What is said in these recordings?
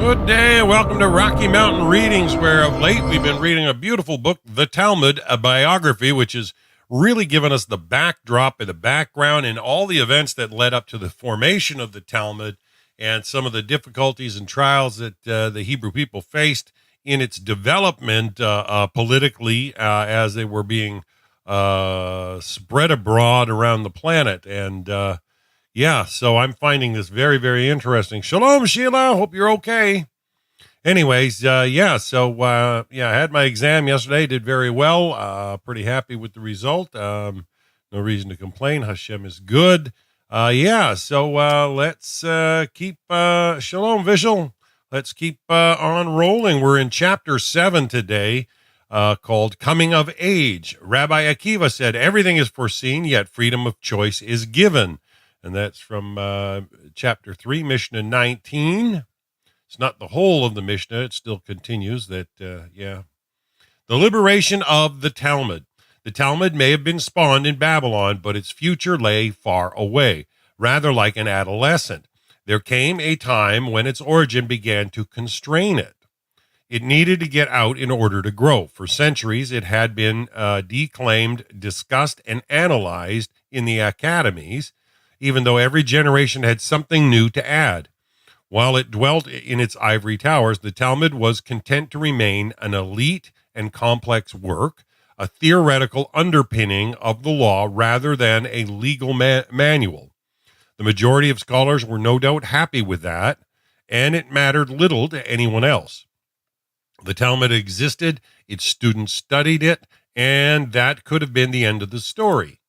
Good day, and welcome to Rocky Mountain Readings, where of late we've been reading a beautiful book, The Talmud, a biography, which has really given us the backdrop and the background and all the events that led up to the formation of the Talmud and some of the difficulties and trials that the Hebrew people faced in its development politically as they were being spread abroad around the planet. And so I'm finding this very, very interesting. Shalom, Sheila. Hope you're okay. Anyways, I had my exam yesterday. Did very well. Pretty happy with the result. No reason to complain. Hashem is good. Let's keep, Shalom, Vishal. Let's keep on rolling. We're in chapter 7 today, called Coming of Age. Rabbi Akiva said, everything is foreseen, yet freedom of choice is given. And that's from chapter 3, Mishna 19. It's not the whole of the Mishnah. It still continues that, The liberation of the Talmud. The Talmud may have been spawned in Babylon, but its future lay far away, rather like an adolescent. There came a time when its origin began to constrain it. It needed to get out in order to grow. For centuries, it had been declaimed, discussed, and analyzed in the academies, even though every generation had something new to add. While it dwelt in its ivory towers, the Talmud was content to remain an elite and complex work, a theoretical underpinning of the law rather than a legal manual. The majority of scholars were no doubt happy with that, and it mattered little to anyone else. The Talmud existed, its students studied it, and that could have been the end of the story.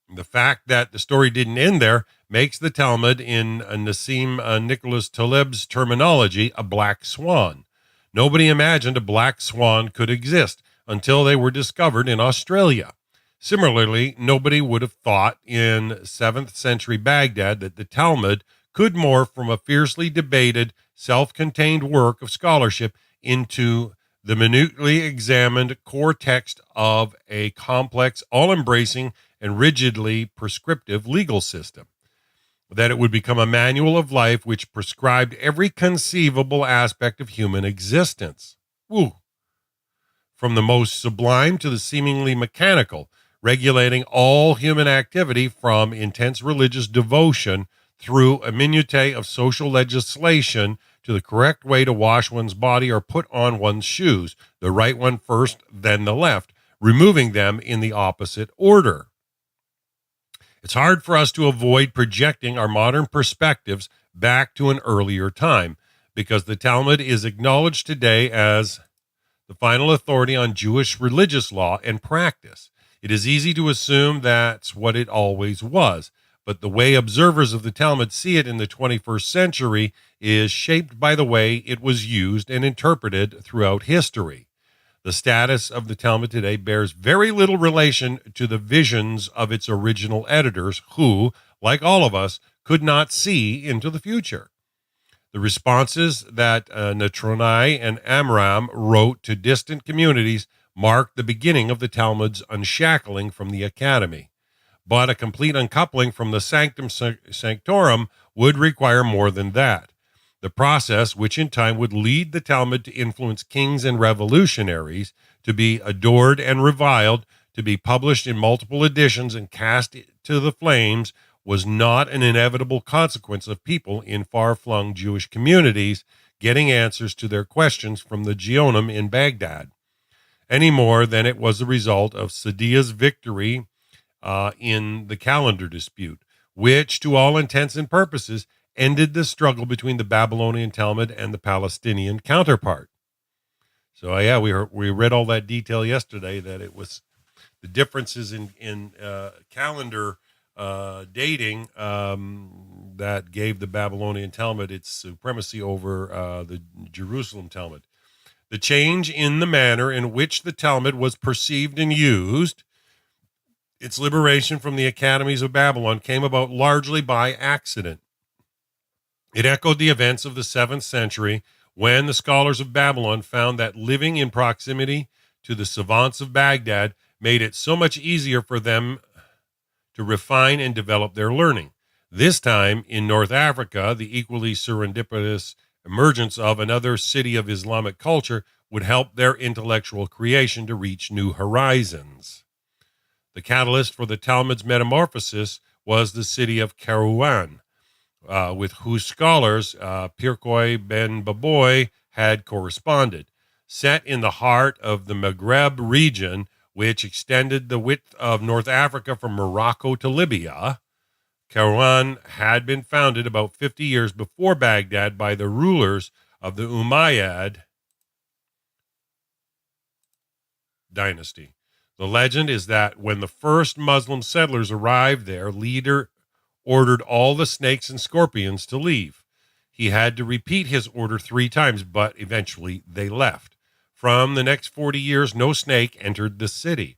The fact that the story didn't end there makes the Talmud, in Nassim Nicholas Taleb's terminology, a black swan. Nobody imagined a black swan could exist until they were discovered in Australia. Similarly, nobody would have thought in 7th century Baghdad that the Talmud could morph from a fiercely debated, self-contained work of scholarship into the minutely examined core text of a complex, all-embracing, and rigidly prescriptive legal system. That it would become a manual of life which prescribed every conceivable aspect of human existence. Woo. From the most sublime to the seemingly mechanical, regulating all human activity from intense religious devotion through a minutiae of social legislation to the correct way to wash one's body or put on one's shoes, the right one first, then the left, removing them in the opposite order. It's hard for us to avoid projecting our modern perspectives back to an earlier time, because the Talmud is acknowledged today as the final authority on Jewish religious law and practice. It is easy to assume that's what it always was, but the way observers of the Talmud see it in the 21st century is shaped by the way it was used and interpreted throughout history. The status of the Talmud today bears very little relation to the visions of its original editors who, like all of us, could not see into the future. The responses that Natronai and Amram wrote to distant communities marked the beginning of the Talmud's unshackling from the academy. But a complete uncoupling from the Sanctum Sanctorum would require more than that. The process, which in time would lead the Talmud to influence kings and revolutionaries, to be adored and reviled, to be published in multiple editions and cast to the flames, was not an inevitable consequence of people in far-flung Jewish communities getting answers to their questions from the Geonim in Baghdad, any more than it was the result of Sadia's victory in the calendar dispute, which, to all intents and purposes, ended the struggle between the Babylonian Talmud and the Palestinian counterpart. So, we read all that detail yesterday, that it was the differences in calendar dating that gave the Babylonian Talmud its supremacy over the Jerusalem Talmud. The change in the manner in which the Talmud was perceived and used, its liberation from the academies of Babylon, came about largely by accident. It echoed the events of the 7th century, when the scholars of Babylon found that living in proximity to the savants of Baghdad made it so much easier for them to refine and develop their learning. This time in North Africa, the equally serendipitous emergence of another city of Islamic culture would help their intellectual creation to reach new horizons. The catalyst for the Talmud's metamorphosis was the city of Kairouan, with whose scholars Pirkoi ben Baboy had corresponded. Set in the heart of the Maghreb region, which extended the width of North Africa from Morocco to Libya, Kairouan had been founded about 50 years before Baghdad by the rulers of the Umayyad dynasty. The legend is that when the first Muslim settlers arrived there, leader ordered all the snakes and scorpions to leave. He had to repeat his order 3 times, but eventually they left. From the next 40 years, no snake entered the city.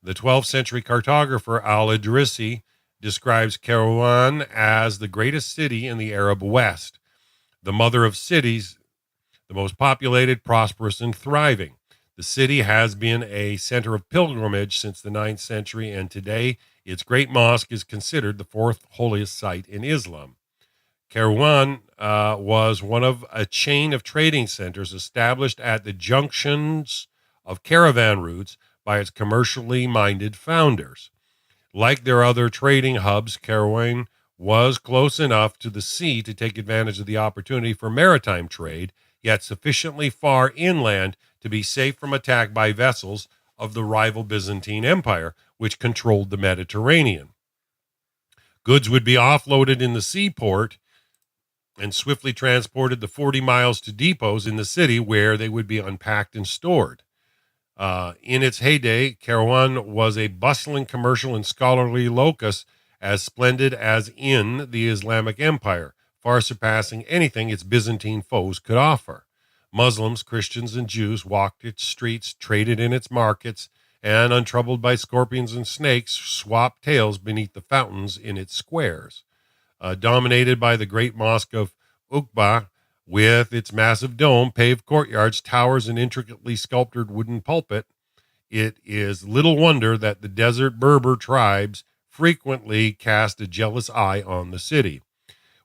The 12th century cartographer Al-Idrisi describes Kairouan as the greatest city in the Arab West, the mother of cities, the most populated, prosperous, and thriving. The city has been a center of pilgrimage since the 9th century, and today its great mosque is considered the 4th holiest site in Islam. Kairouan was one of a chain of trading centers established at the junctions of caravan routes by its commercially minded founders. Like their other trading hubs, Kairouan was close enough to the sea to take advantage of the opportunity for maritime trade, yet sufficiently far inland to be safe from attack by vessels of the rival Byzantine Empire, which controlled the Mediterranean. Goods would be offloaded in the seaport and swiftly transported the 40 miles to depots in the city where they would be unpacked and stored. In its heyday, Kairouan was a bustling commercial and scholarly locus as splendid as in the Islamic Empire, far surpassing anything its Byzantine foes could offer. Muslims, Christians, and Jews walked its streets, traded in its markets, and, untroubled by scorpions and snakes, swapped tales beneath the fountains in its squares. Dominated by the great mosque of Uqba, with its massive dome, paved courtyards, towers, and intricately sculptured wooden pulpit, it is little wonder that the desert Berber tribes frequently cast a jealous eye on the city.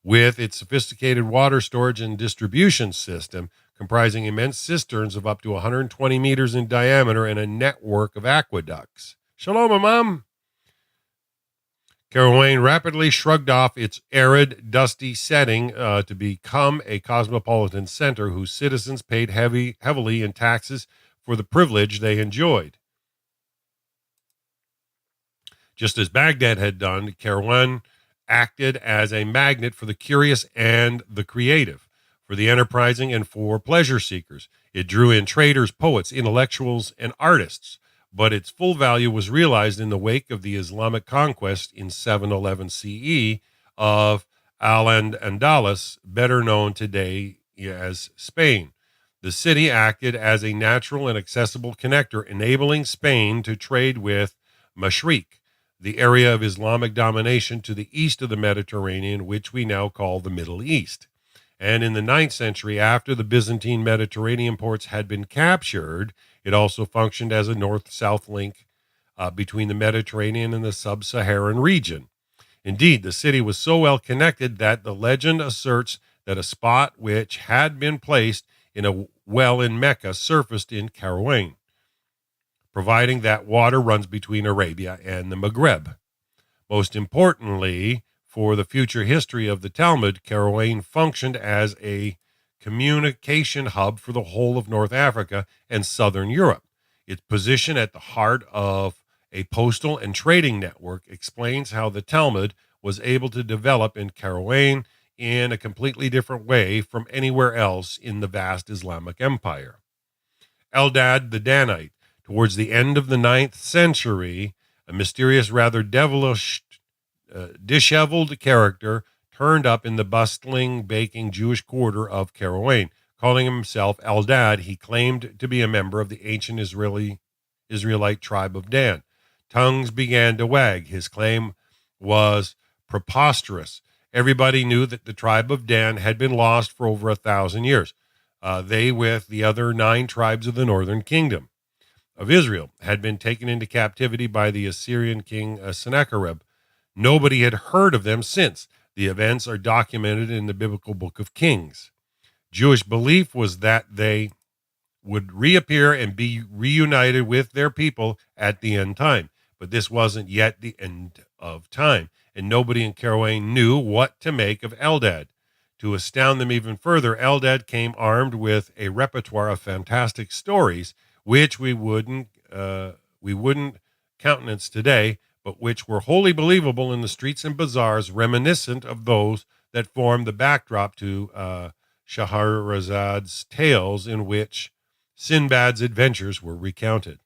With its sophisticated water storage and distribution system, comprising immense cisterns of up to 120 meters in diameter and a network of aqueducts. Shalom, Imam. Kairouan rapidly shrugged off its arid, dusty setting to become a cosmopolitan center whose citizens paid heavily in taxes for the privilege they enjoyed. Just as Baghdad had done, Kairouan acted as a magnet for the curious and the creative, for the enterprising and for pleasure seekers. It drew in traders, poets, intellectuals, and artists, but its full value was realized in the wake of the Islamic conquest in 711 CE of Al-Andalus, better known today as Spain. The city acted as a natural and accessible connector, enabling Spain to trade with Mashriq, the area of Islamic domination to the east of the Mediterranean, which we now call the Middle East. And in the 9th century, after the Byzantine Mediterranean ports had been captured, it also functioned as a north-south link between the Mediterranean and the sub-Saharan region. Indeed, the city was so well connected that the legend asserts that a spot which had been placed in a well in Mecca surfaced in Kairouan, providing that water runs between Arabia and the Maghreb. Most importantly, for the future history of the Talmud, Kairouan functioned as a communication hub for the whole of North Africa and southern Europe. Its position at the heart of a postal and trading network explains how the Talmud was able to develop in Kairouan in a completely different way from anywhere else in the vast Islamic Empire. Eldad the Danite, towards the end of the 9th century, a mysterious, rather devilish, disheveled character turned up in the bustling, baking Jewish quarter of Kairouan. Calling himself Eldad, he claimed to be a member of the ancient Israelite tribe of Dan. Tongues began to wag. His claim was preposterous. Everybody knew that the tribe of Dan had been lost for over 1,000 years. They, with the other 9 tribes of the northern kingdom of Israel, had been taken into captivity by the Assyrian king Sennacherib. Nobody had heard of them since. The events are documented in the biblical book of Kings. Jewish belief was that they would reappear and be reunited with their people at the end time. But this wasn't yet the end of time, and nobody in Carouane knew what to make of Eldad. To astound them even further, Eldad came armed with a repertoire of fantastic stories, which we wouldn't countenance today, but which were wholly believable in the streets and bazaars, reminiscent of those that formed the backdrop to Shahrazad's tales, in which Sinbad's adventures were recounted.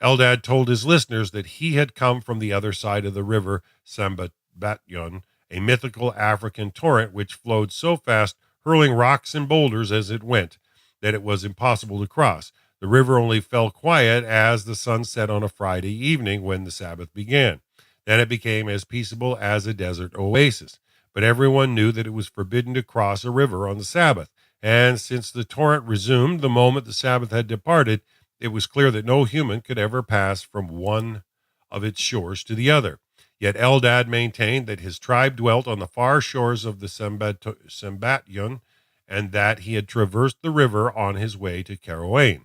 Eldad told his listeners that he had come from the other side of the river Sambatyon, a mythical African torrent which flowed so fast, hurling rocks and boulders as it went, that it was impossible to cross. The river only fell quiet as the sun set on a Friday evening when the Sabbath began. Then it became as peaceable as a desert oasis. But everyone knew that it was forbidden to cross a river on the Sabbath. And since the torrent resumed the moment the Sabbath had departed, it was clear that no human could ever pass from one of its shores to the other. Yet Eldad maintained that his tribe dwelt on the far shores of the Sambatyon, and that he had traversed the river on his way to Carouane.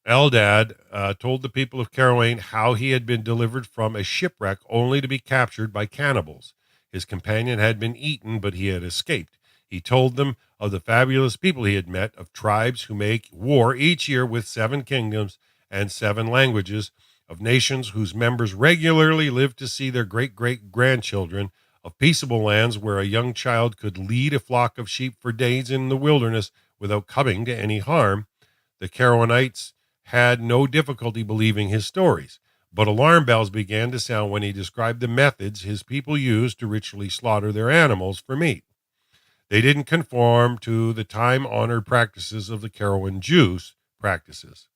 Eldad told the people of Carouane how he had been delivered from a shipwreck only to be captured by cannibals. His companion had been eaten, but he had escaped. He told them of the fabulous people he had met, of tribes who make war each year with 7 kingdoms and 7 languages, of nations whose members regularly live to see their great-great-grandchildren, of peaceable lands where a young child could lead a flock of sheep for days in the wilderness without coming to any harm. The Carouanites had no difficulty believing his stories, but alarm bells began to sound when he described the methods his people used to ritually slaughter their animals for meat. They didn't conform to the time-honored practices of the Carouan Jews' practices,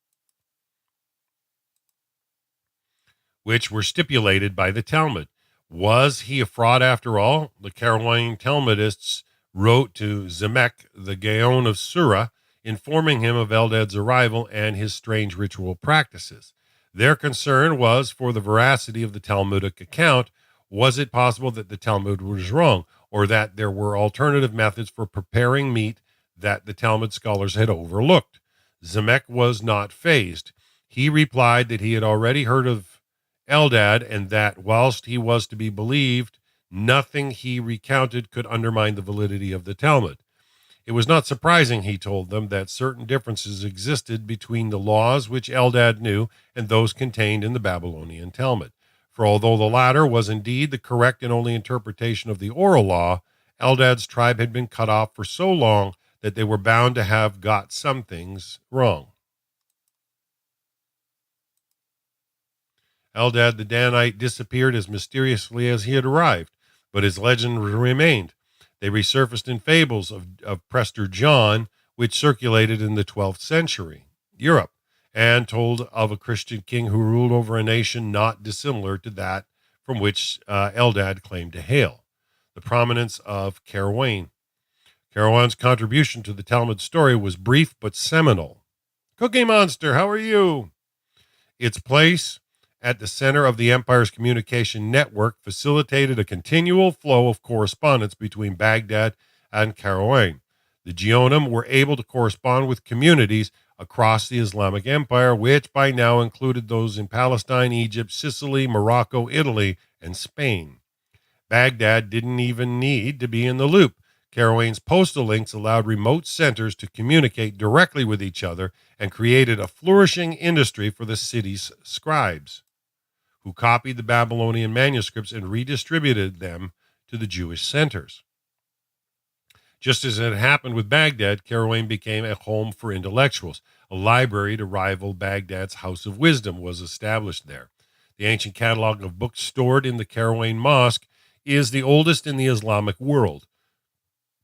which were stipulated by the Talmud. Was he a fraud after all? The Carouan Talmudists wrote to Zemek, the Gaon of Sura, informing him of Eldad's arrival and his strange ritual practices. Their concern was for the veracity of the Talmudic account. Was it possible that the Talmud was wrong, or that there were alternative methods for preparing meat that the Talmud scholars had overlooked? Zemek was not fazed. He replied that he had already heard of Eldad, and that whilst he was to be believed, nothing he recounted could undermine the validity of the Talmud. It was not surprising, he told them, that certain differences existed between the laws which Eldad knew and those contained in the Babylonian Talmud. For although the latter was indeed the correct and only interpretation of the oral law, Eldad's tribe had been cut off for so long that they were bound to have got some things wrong. Eldad the Danite disappeared as mysteriously as he had arrived, but his legend remained. They resurfaced in fables of Prester John, which circulated in the 12th century Europe, and told of a Christian king who ruled over a nation not dissimilar to that from which Eldad claimed to hail. The prominence of Carouane. Carouane's contribution to the Talmud story was brief but seminal. Cookie Monster, how are you? Its place at the center of the empire's communication network facilitated a continual flow of correspondence between Baghdad and Carouane. The Geonim were able to correspond with communities across the Islamic Empire, which by now included those in Palestine, Egypt, Sicily, Morocco, Italy, and Spain. Baghdad didn't even need to be in the loop. Carouane's postal links allowed remote centers to communicate directly with each other and created a flourishing industry for the city's scribes, who copied the Babylonian manuscripts and redistributed them to the Jewish centers. Just as it happened with Baghdad, Carouane became a home for intellectuals. A library to rival Baghdad's House of Wisdom was established there. The ancient catalog of books stored in the Carouane Mosque is the oldest in the Islamic world.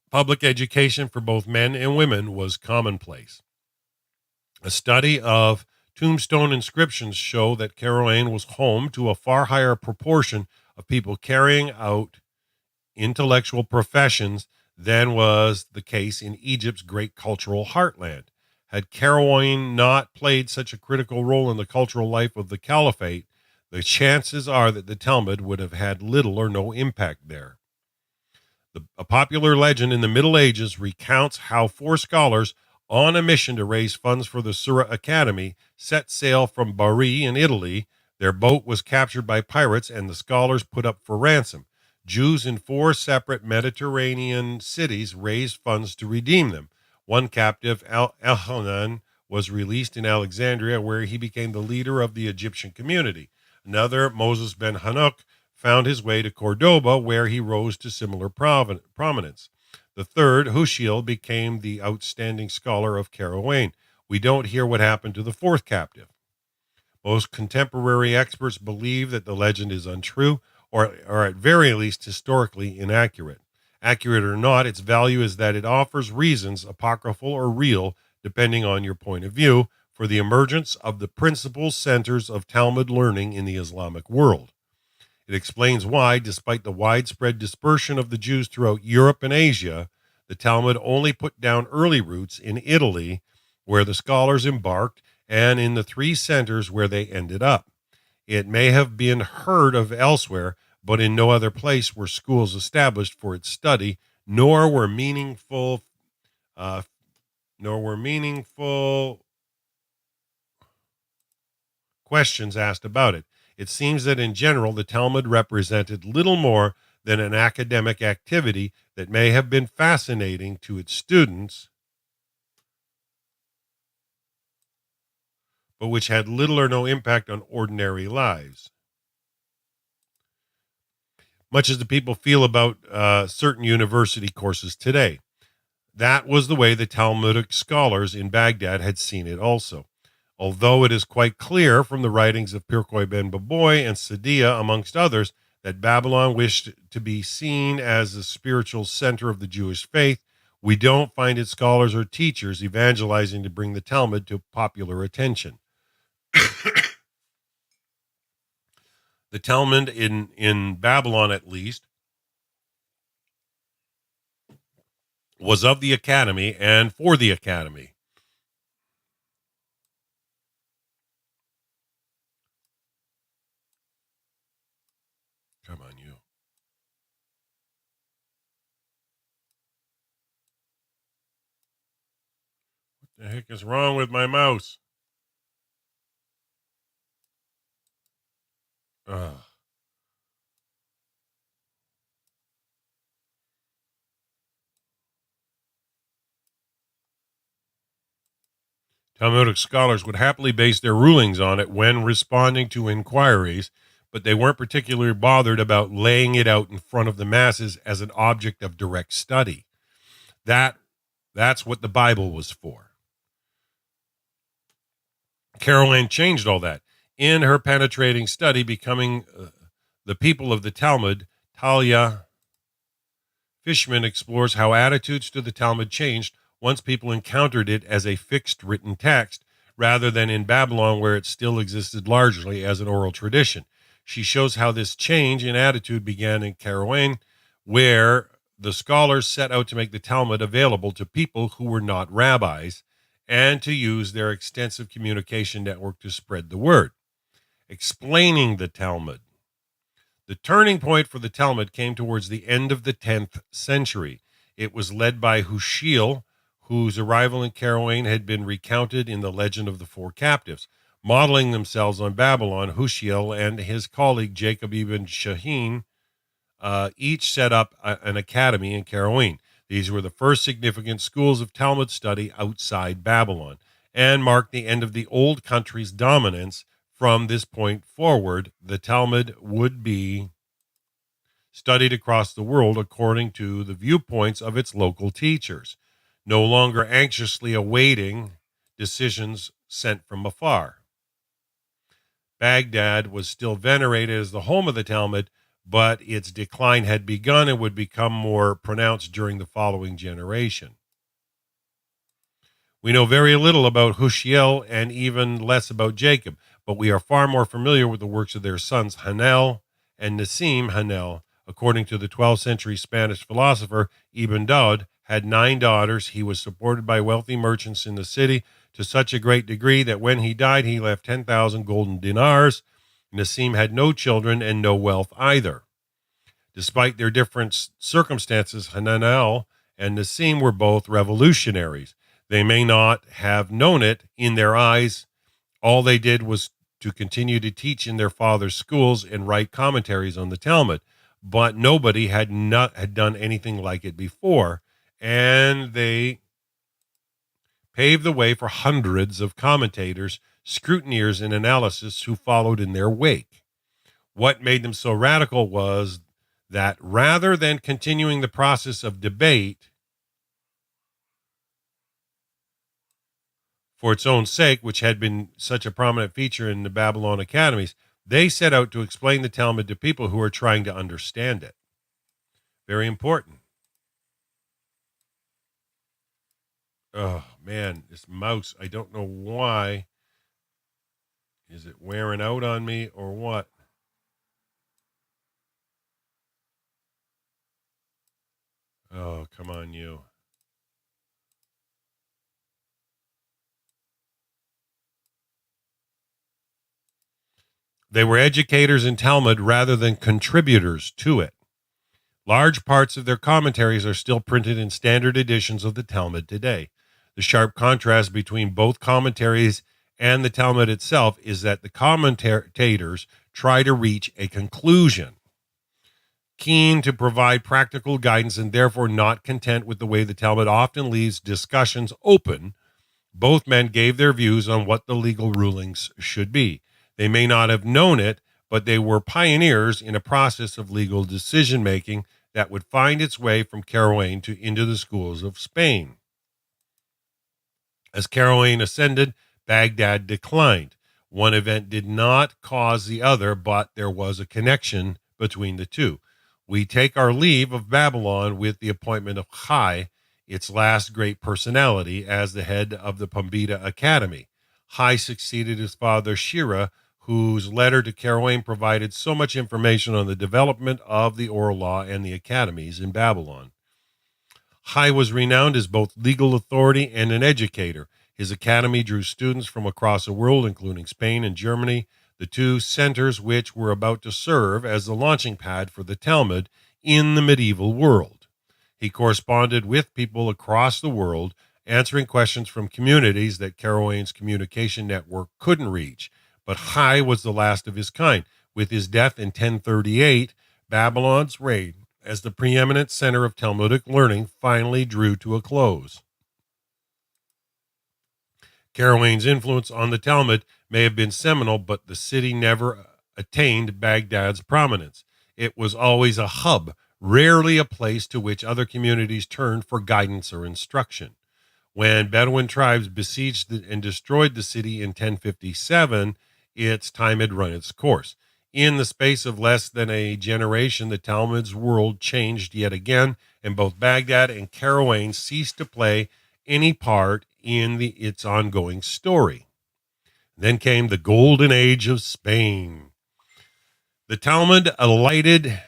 Public education for both men and women was commonplace. A study of tombstone inscriptions show that Carouane was home to a far higher proportion of people carrying out intellectual professions than was the case in Egypt's great cultural heartland. Had Carouane not played such a critical role in the cultural life of the caliphate, the chances are that the Talmud would have had little or no impact there. A popular legend in the Middle Ages recounts how four scholars on a mission to raise funds for the Surah Academy set sail from Bari in Italy. Their boat was captured by pirates and the scholars put up for ransom. Jews in four separate Mediterranean cities raised funds to redeem them. One captive, Elhanan, was released in Alexandria, where he became the leader of the Egyptian community. Another, Moses ben Hanuk, found his way to Cordoba, where he rose to similar prominence. The third, Hushiel, became the outstanding scholar of Kairouan. We don't hear what happened to the fourth captive. Most contemporary experts believe that the legend is untrue, or at very least historically inaccurate. Accurate or not, its value is that it offers reasons, apocryphal or real, depending on your point of view, for the emergence of the principal centers of Talmud learning in the Islamic world. It explains why, despite the widespread dispersion of the Jews throughout Europe and Asia, the Talmud only put down early roots in Italy, where the scholars embarked, and in the three centers where they ended up. It may have been heard of elsewhere, but in no other place were schools established for its study, nor were meaningful questions asked about it. It seems that in general, the Talmud represented little more than an academic activity that may have been fascinating to its students, but which had little or no impact on ordinary lives. Much as the people feel about certain university courses today. That was the way the Talmudic scholars in Baghdad had seen it also. Although it is quite clear from the writings of Pirkei ben Baboy and Sadia, amongst others, that Babylon wished to be seen as the spiritual center of the Jewish faith, we don't find its scholars or teachers evangelizing to bring the Talmud to popular attention. The Talmud in Babylon, at least, was of the academy and for the academy. Come on, you. What the heck is wrong with my mouse? Ugh. Talmudic scholars would happily base their rulings on it when responding to inquiries, but they weren't particularly bothered about laying it out in front of the masses as an object of direct study. That's what the Bible was for. Kairouan changed all that. In her penetrating study, Becoming the People of the Talmud, Talia Fishman explores how attitudes to the Talmud changed once people encountered it as a fixed written text, rather than in Babylon, where it still existed largely as an oral tradition. She shows how this change in attitude began in Kairouan, where the scholars set out to make the Talmud available to people who were not rabbis and to use their extensive communication network to spread the word. Explaining the Talmud. The turning point for the Talmud came towards the end of the 10th century. It was led by Hushiel, whose arrival in Kairouan had been recounted in the legend of the four captives. Modeling themselves on Babylon, Hushiel and his colleague Jacob ibn Shaheen each set up an academy in Kairouan. These were the first significant schools of Talmud study outside Babylon and marked the end of the old country's dominance. From this point forward, the Talmud would be studied across the world according to the viewpoints of its local teachers, no longer anxiously awaiting decisions sent from afar. Baghdad was still venerated as the home of the Talmud, but its decline had begun and would become more pronounced during the following generation. We know very little about Hushiel and even less about Jacob, but we are far more familiar with the works of their sons Hanel and Nassim Hanel. According to the 12th century Spanish philosopher Ibn Daud, had 9 daughters. He was supported by wealthy merchants in the city to such a great degree that when he died, he left 10,000 golden dinars. Nassim had no children and no wealth either. Despite their different circumstances, Hananel and Nassim were both revolutionaries. They may not have known it in their eyes. All they did was to continue to teach in their father's schools and write commentaries on the Talmud. But nobody had done anything like it before, and they paved the way for hundreds of commentators, scrutineers, and analysts who followed in their wake. What made them so radical was that rather than continuing the process of debate for its own sake, which had been such a prominent feature in the Babylon academies, they set out to explain the Talmud to people who are trying to understand it. Very important. Oh, man, this mouse, I don't know why. Is it wearing out on me or what? Oh, come on, you. They were educators in Talmud rather than contributors to it. Large parts of their commentaries are still printed in standard editions of the Talmud today. The sharp contrast between both commentaries and the Talmud itself is that the commentators try to reach a conclusion, keen to provide practical guidance and therefore not content with the way the Talmud often leaves discussions open. Both men gave their views on what the legal rulings should be. They may not have known it, but they were pioneers in a process of legal decision making that would find its way from Carouane to into the schools of Spain. As Carouane ascended, Baghdad declined. One event did not cause the other, but there was a connection between the two. We take our leave of Babylon with the appointment of Chai, its last great personality, as the head of the Pombita Academy. Chai succeeded his father Shira, whose letter to Carouane provided so much information on the development of the oral law and the academies in Babylon. Chai was renowned as both legal authority and an educator. His academy drew students from across the world, including Spain and Germany, the two centers which were about to serve as the launching pad for the Talmud in the medieval world. He corresponded with people across the world, answering questions from communities that Carouane's communication network couldn't reach. But Chai was the last of his kind. With his death in 1038, Babylon's reign as the preeminent center of Talmudic learning finally drew to a close. Carouane's influence on the Talmud may have been seminal, but the city never attained Baghdad's prominence. It was always a hub, rarely a place to which other communities turned for guidance or instruction. When Bedouin tribes besieged and destroyed the city in 1057, its time had run its course. In the space of less than a generation, the Talmud's world changed yet again, and both Baghdad and Carouane ceased to play any part in its ongoing story. Then came the golden age of Spain. The Talmud alighted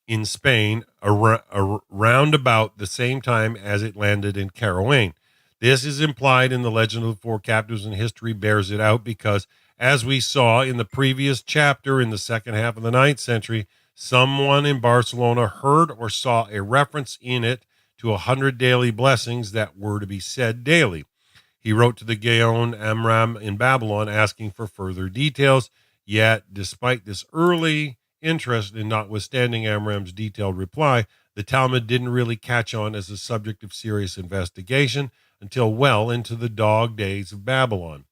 in Spain around about the same time as it landed in Carouane. This is implied in the Legend of the Four Captives, and history bears it out because, as we saw in the previous chapter in the second half of the 9th century, someone in Barcelona heard or saw a reference in it to 100 daily blessings that were to be said daily. He wrote to the Gaon Amram in Babylon asking for further details, yet despite this early interest and notwithstanding Amram's detailed reply, the Talmud didn't really catch on as a subject of serious investigation until well into the dog days of Babylon,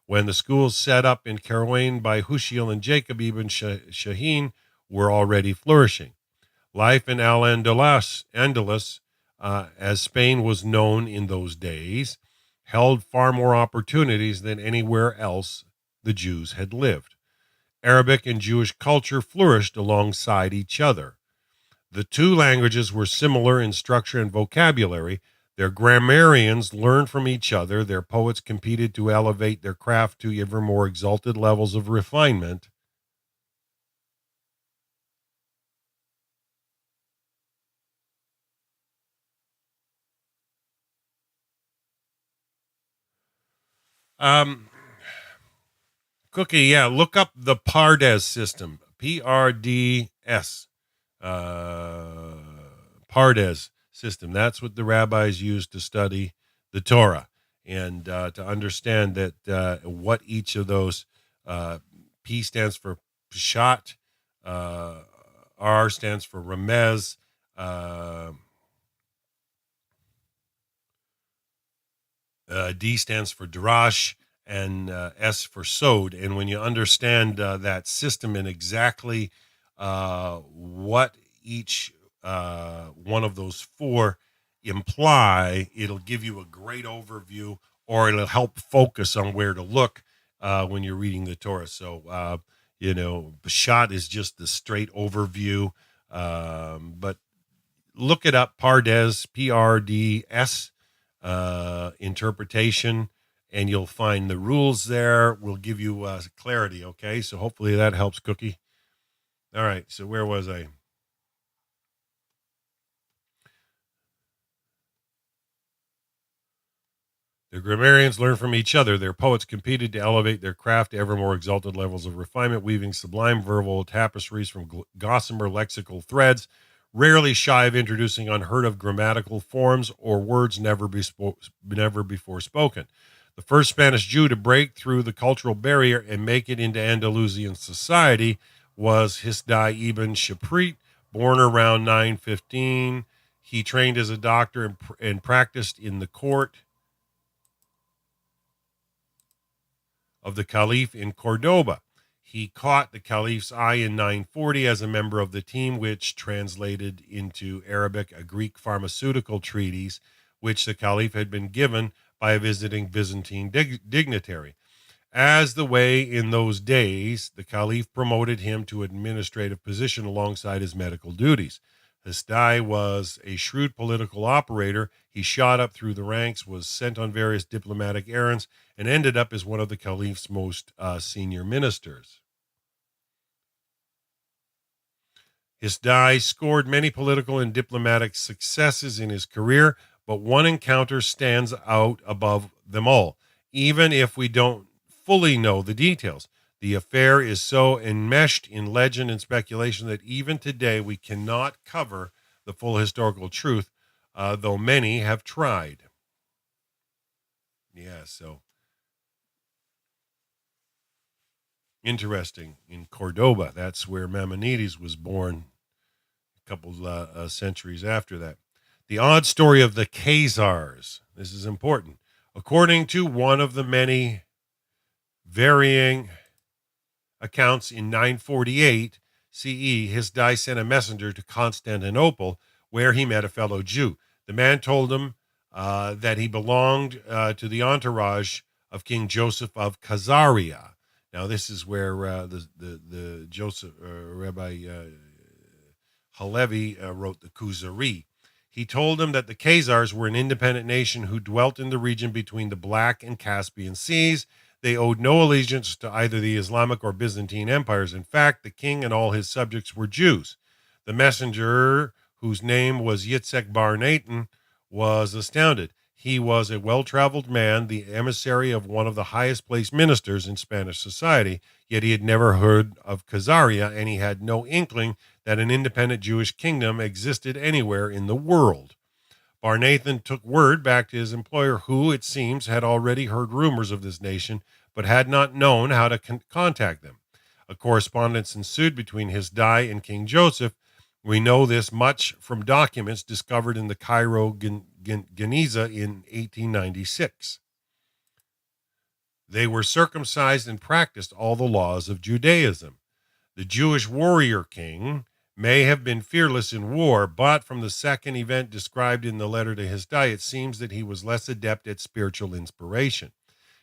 when the schools set up in Carouane by Hushiel and Jacob ibn Shaheen were already flourishing. Life in Al-Andalus, as Spain was known in those days, held far more opportunities than anywhere else the Jews had lived. Arabic and Jewish culture flourished alongside each other. The two languages were similar in structure and vocabulary. Their grammarians learned from each other. Their poets competed to elevate their craft to ever more exalted levels of refinement. Um, Cookie, yeah, look up the Pardes system, PRDS. Pardes system. That's what the rabbis used to study the Torah and to understand that what each of those P stands for Pshat, R stands for Remez, D stands for Darash, and S for Sod. And when you understand that system and exactly what each one of those four imply, it'll give you a great overview, or it'll help focus on where to look when you're reading the Torah. So, Bashat is just the straight overview, but look it up, Pardes, Prds, interpretation, and you'll find the rules there. Will give you clarity, okay? So hopefully that helps, Cookie. All right, so where was I? The grammarians learned from each other. Their poets competed to elevate their craft to ever more exalted levels of refinement, weaving sublime verbal tapestries from gossamer lexical threads, rarely shy of introducing unheard of grammatical forms or words never before spoken. The first Spanish Jew to break through the cultural barrier and make it into Andalusian society was Hisdai ibn Shaprit, born around 915. He trained as a doctor and practiced in the court of the Caliph in Cordoba. He caught the Caliph's eye in 940 as a member of the team, which translated into Arabic a Greek pharmaceutical treatise, which the Caliph had been given by a visiting Byzantine dignitary. As the way in those days, the Caliph promoted him to administrative position alongside his medical duties. Hisdai was a shrewd political operator. He shot up through the ranks, was sent on various diplomatic errands, and ended up as one of the Caliph's most senior ministers. Hisdai scored many political and diplomatic successes in his career, but one encounter stands out above them all, even if we don't fully know the details. The affair is so enmeshed in legend and speculation that even today we cannot cover the full historical truth, though many have tried. Yeah, so interesting. In Cordoba, that's where Maimonides was born a couple centuries after that. The odd story of the Khazars. This is important. According to one of the many varying accounts, in 948 CE, Hisdai sent a messenger to Constantinople, where he met a fellow Jew. The man told him that he belonged to the entourage of King Joseph of Khazaria. Now, this is where the Joseph Rabbi Halevi wrote the Kuzari. He told him that the Khazars were an independent nation who dwelt in the region between the Black and Caspian Seas. They owed no allegiance to either the Islamic or Byzantine empires. In fact, the king and all his subjects were Jews. The messenger, whose name was Yitzhak Bar Natan, was astounded. He was a well-traveled man, the emissary of one of the highest-placed ministers in Spanish society, yet he had never heard of Khazaria, and he had no inkling that an independent Jewish kingdom existed anywhere in the world. Barnathan took word back to his employer, who, it seems, had already heard rumors of this nation, but had not known how to contact them. A correspondence ensued between Hisdai and King Joseph. We know this much from documents discovered in the Cairo Geniza in 1896. They were circumcised and practiced all the laws of Judaism. The Jewish warrior king may have been fearless in war, but from the second event described in the letter to Hisdai, it seems that he was less adept at spiritual inspiration.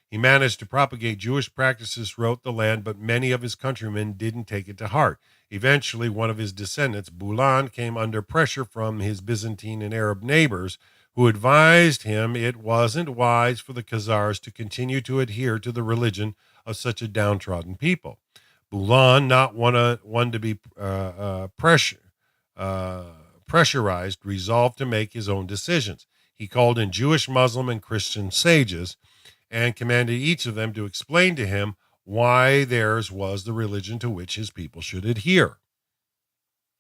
He managed to propagate Jewish practices throughout the land, but many of his countrymen didn't take it to heart. Eventually, one of his descendants, Bulan, came under pressure from his Byzantine and Arab neighbors, who advised him it wasn't wise for the Khazars to continue to adhere to the religion of such a downtrodden people. Bulan, not one to be pressurized, resolved to make his own decisions. He called in Jewish, Muslim, and Christian sages and commanded each of them to explain to him why theirs was the religion to which his people should adhere.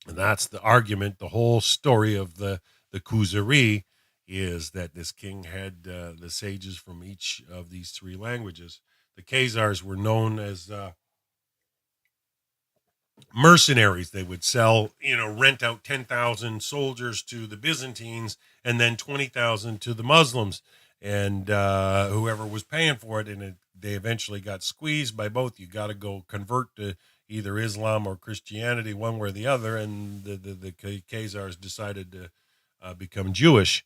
And that's the argument. The whole story of the Kuzari is that this king had the sages from each of these three languages. The Khazars were known as mercenaries. They would sell, rent out 10,000 soldiers to the Byzantines and then 20,000 to the Muslims, and whoever was paying for it. And they eventually got squeezed by both. You got to go convert to either Islam or Christianity, one way or the other. And the Khazars decided to become Jewish.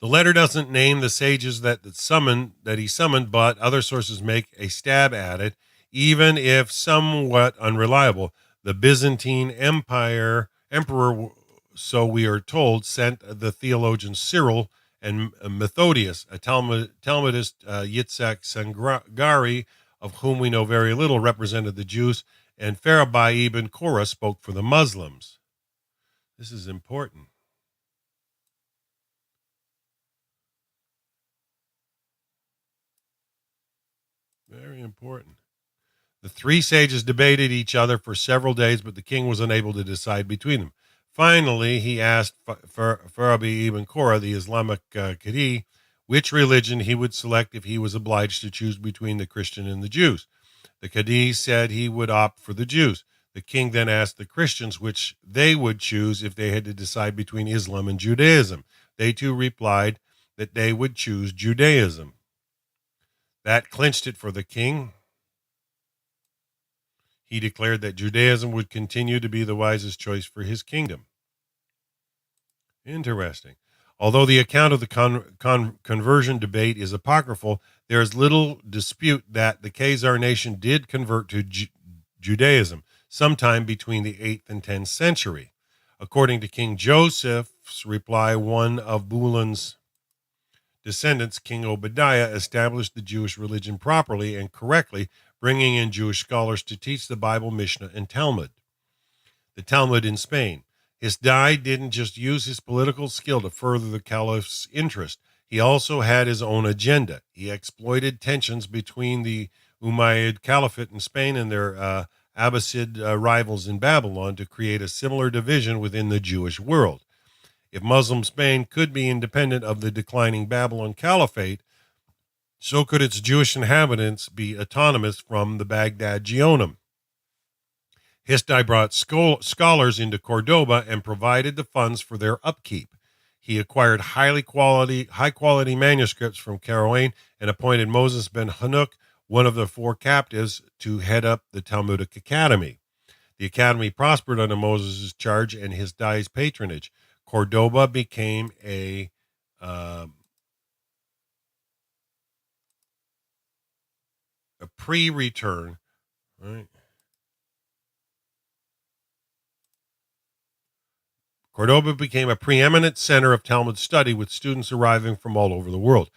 The letter doesn't name the sages that he summoned, but other sources make a stab at it, even if somewhat unreliable. The Byzantine emperor, so we are told, sent the theologians Cyril and Methodius, a Talmudist, Yitzhak Sangari, of whom we know very little, represented the Jews, and Farabai ibn Korah spoke for the Muslims. This is important. Very important. The three sages debated each other for several days, but the king was unable to decide between them. Finally, he asked Farabi ibn Korah, the Islamic Qadi, which religion he would select if he was obliged to choose between the Christian and the Jews. The Qadi said he would opt for the Jews. The king then asked the Christians which they would choose if they had to decide between Islam and Judaism. They too replied that they would choose Judaism. That clinched it for the king. He declared that Judaism would continue to be the wisest choice for his kingdom. Interesting. Although the account of the conversion debate is apocryphal, there is little dispute that the Khazar nation did convert to Judaism sometime between the 8th and 10th century. According to King Joseph's reply, one of Bulan's descendants, King Obadiah, established the Jewish religion properly and correctly, bringing in Jewish scholars to teach the Bible, Mishnah, and Talmud. The Talmud in Spain. Hisdai didn't just use his political skill to further the caliph's interest. He also had his own agenda. He exploited tensions between the Umayyad Caliphate in Spain and their Abbasid rivals in Babylon to create a similar division within the Jewish world. If Muslim Spain could be independent of the declining Babylon Caliphate, so could its Jewish inhabitants be autonomous from the Baghdad Geonim. Hisdai brought scholars into Cordoba and provided the funds for their upkeep. He acquired high quality manuscripts from Karawane and appointed Moses ben Hanuk, one of the four captives, to head up the Talmudic Academy. The academy prospered under Moses' charge and Hisdai's patronage. Cordoba became a pre-return, right? Cordoba became a preeminent center of Talmud study with students arriving from all over the world.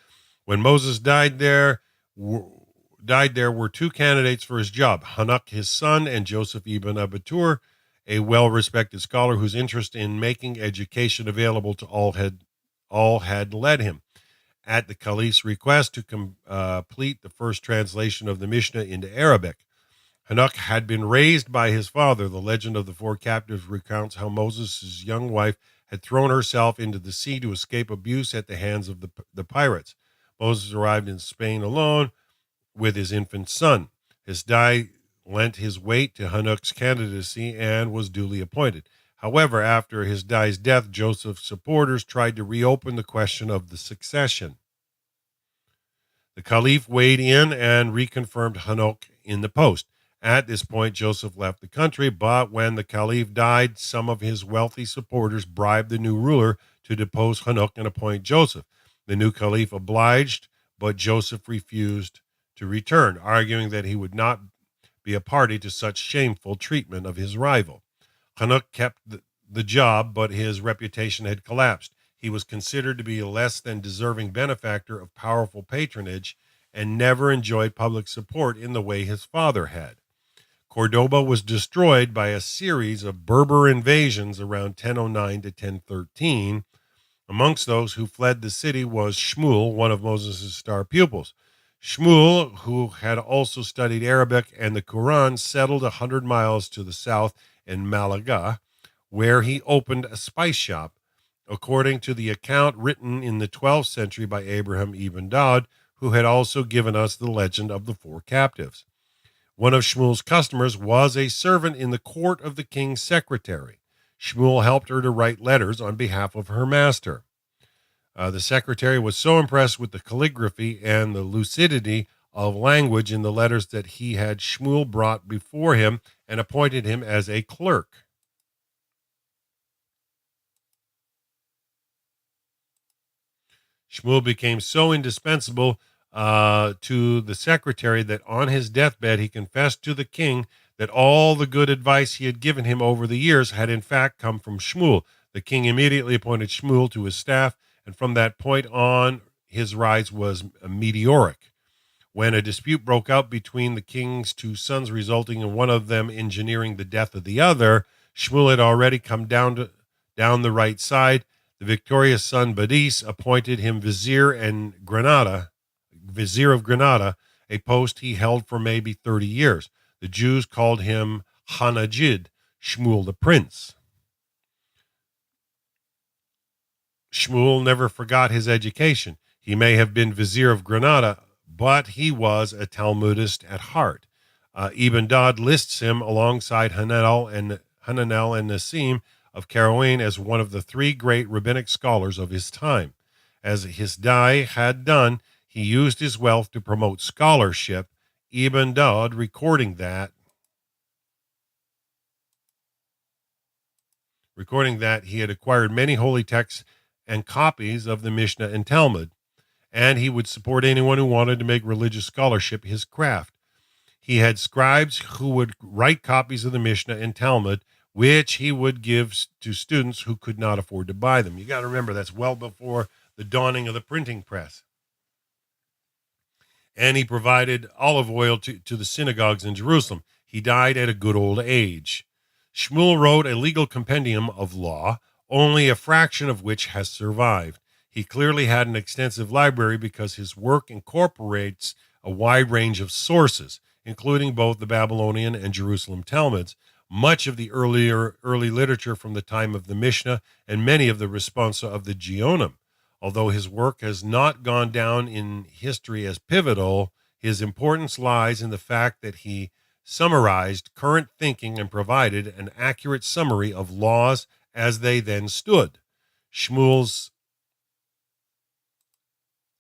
When Moses died there were two candidates for his job, Hanuk, his son, and Joseph ibn Abitur, a well-respected scholar whose interest in making education available to all had led him. At the caliph's request to complete the first translation of the Mishnah into Arabic. Hanuk had been raised by his father. The legend of the four captives recounts how Moses' young wife had thrown herself into the sea to escape abuse at the hands of the pirates. Moses arrived in Spain alone with his infant son. Hisdai lent his weight to Hanuk's candidacy and was duly appointed. However, after Hisdai's death, Joseph's supporters tried to reopen the question of the succession. The caliph weighed in and reconfirmed Hanuk in the post. At this point, Joseph left the country, but when the caliph died, some of his wealthy supporters bribed the new ruler to depose Hanuk and appoint Joseph. The new caliph obliged, but Joseph refused to return, arguing that he would not be a party to such shameful treatment of his rival. Hanuk kept the job, but his reputation had collapsed. He was considered to be a less than deserving benefactor of powerful patronage and never enjoyed public support in the way his father had. Cordoba was destroyed by a series of Berber invasions around 1009 to 1013. Amongst those who fled the city was Shmuel, one of Moses' star pupils. Shmuel, who had also studied Arabic and the Quran, settled 100 miles to the south and Malaga, where he opened a spice shop, according to the account written in the 12th century by Abraham ibn Dawud, who had also given us the legend of the four captives. One of Shmuel's customers was a servant in the court of the king's secretary. Shmuel helped her to write letters on behalf of her master. The secretary was so impressed with the calligraphy and the lucidity of language in the letters that he had Shmuel brought before him and appointed him as a clerk. Shmuel became so indispensable to the secretary that on his deathbed he confessed to the king that all the good advice he had given him over the years had in fact come from Shmuel. The king immediately appointed Shmuel to his staff, and from that point on, his rise was meteoric. When a dispute broke out between the king's two sons, resulting in one of them engineering the death of the other, Shmuel had already come down the right side. The victorious son Badis appointed him vizier of Granada, a post he held for maybe 30 years. The Jews called him Hanajid, Shmuel the prince. Shmuel never forgot his education. He may have been vizier of Granada, but he was a Talmudist at heart. Ibn Dawud lists him alongside Hananel and Nassim of Karawane as one of the three great rabbinic scholars of his time. As his Dai had done, he used his wealth to promote scholarship. Ibn Dawud recording that he had acquired many holy texts and copies of the Mishnah and Talmud, and he would support anyone who wanted to make religious scholarship his craft. He had scribes who would write copies of the Mishnah and Talmud, which he would give to students who could not afford to buy them. You got to remember, that's well before the dawning of the printing press. And he provided olive oil to the synagogues in Jerusalem. He died at a good old age. Shmuel wrote a legal compendium of law, only a fraction of which has survived. He clearly had an extensive library because his work incorporates a wide range of sources, including both the Babylonian and Jerusalem Talmuds, much of the early literature from the time of the Mishnah, and many of the responsa of the Geonim. Although his work has not gone down in history as pivotal, his importance lies in the fact that he summarized current thinking and provided an accurate summary of laws as they then stood. Shmuel's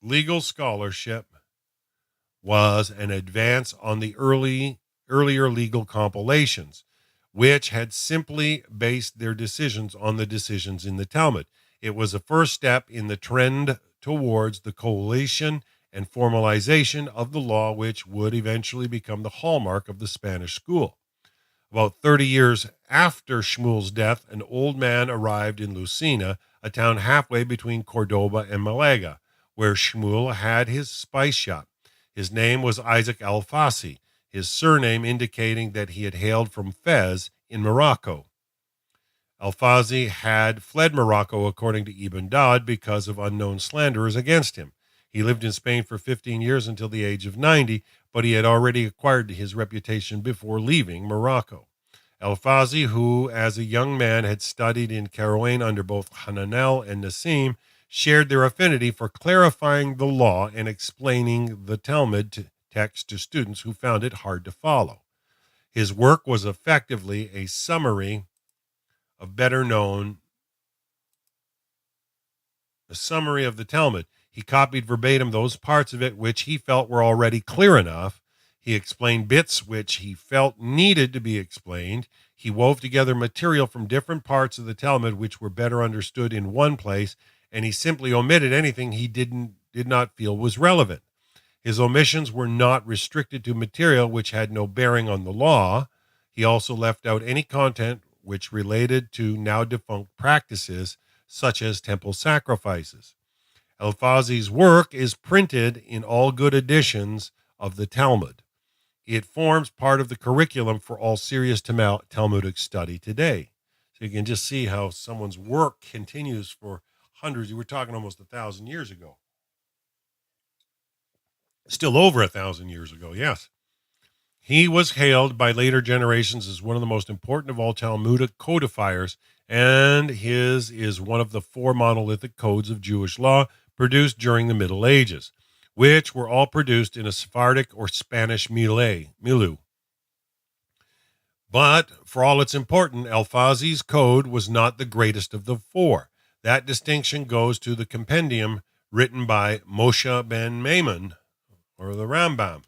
legal scholarship was an advance on the earlier legal compilations, which had simply based their decisions on the decisions in the Talmud. It was a first step in the trend towards the collation and formalization of the law, which would eventually become the hallmark of the Spanish school. About 30 years after Shmuel's death, an old man arrived in Lucena, a town halfway between Cordoba and Malaga, where Shmuel had his spice shop. His name was Isaac Alfasi, his surname indicating that he had hailed from Fez in Morocco. Alfazi had fled Morocco, according to Ibn Dawud, because of unknown slanderers against him. He lived in Spain for 15 years until the age of 90, but he had already acquired his reputation before leaving Morocco. Alfazi, who as a young man had studied in Karawane under both Hananel and Nassim, shared their affinity for clarifying the law and explaining the Talmud text to students who found it hard to follow. His work was effectively a summary of the Talmud. He copied verbatim those parts of it which he felt were already clear enough. He explained bits which he felt needed to be explained. He wove together material from different parts of the Talmud which were better understood in one place, and he simply omitted anything he did not feel was relevant. His omissions were not restricted to material which had no bearing on the law. He also left out any content which related to now defunct practices, such as temple sacrifices. Alfazi's work is printed in all good editions of the Talmud. It forms part of the curriculum for all serious Talmudic study today. So you can just see how someone's work continues for hundreds. You were talking almost 1,000 years ago. Still over 1,000 years ago, yes. He was hailed by later generations as one of the most important of all Talmudic codifiers, and his is one of the four monolithic codes of Jewish law produced during the Middle Ages, which were all produced in a Sephardic or Spanish milieu. But for all it's important, Alfazi's code was not the greatest of the four. That distinction goes to the compendium written by Moshe ben Maimon, or the Rambam,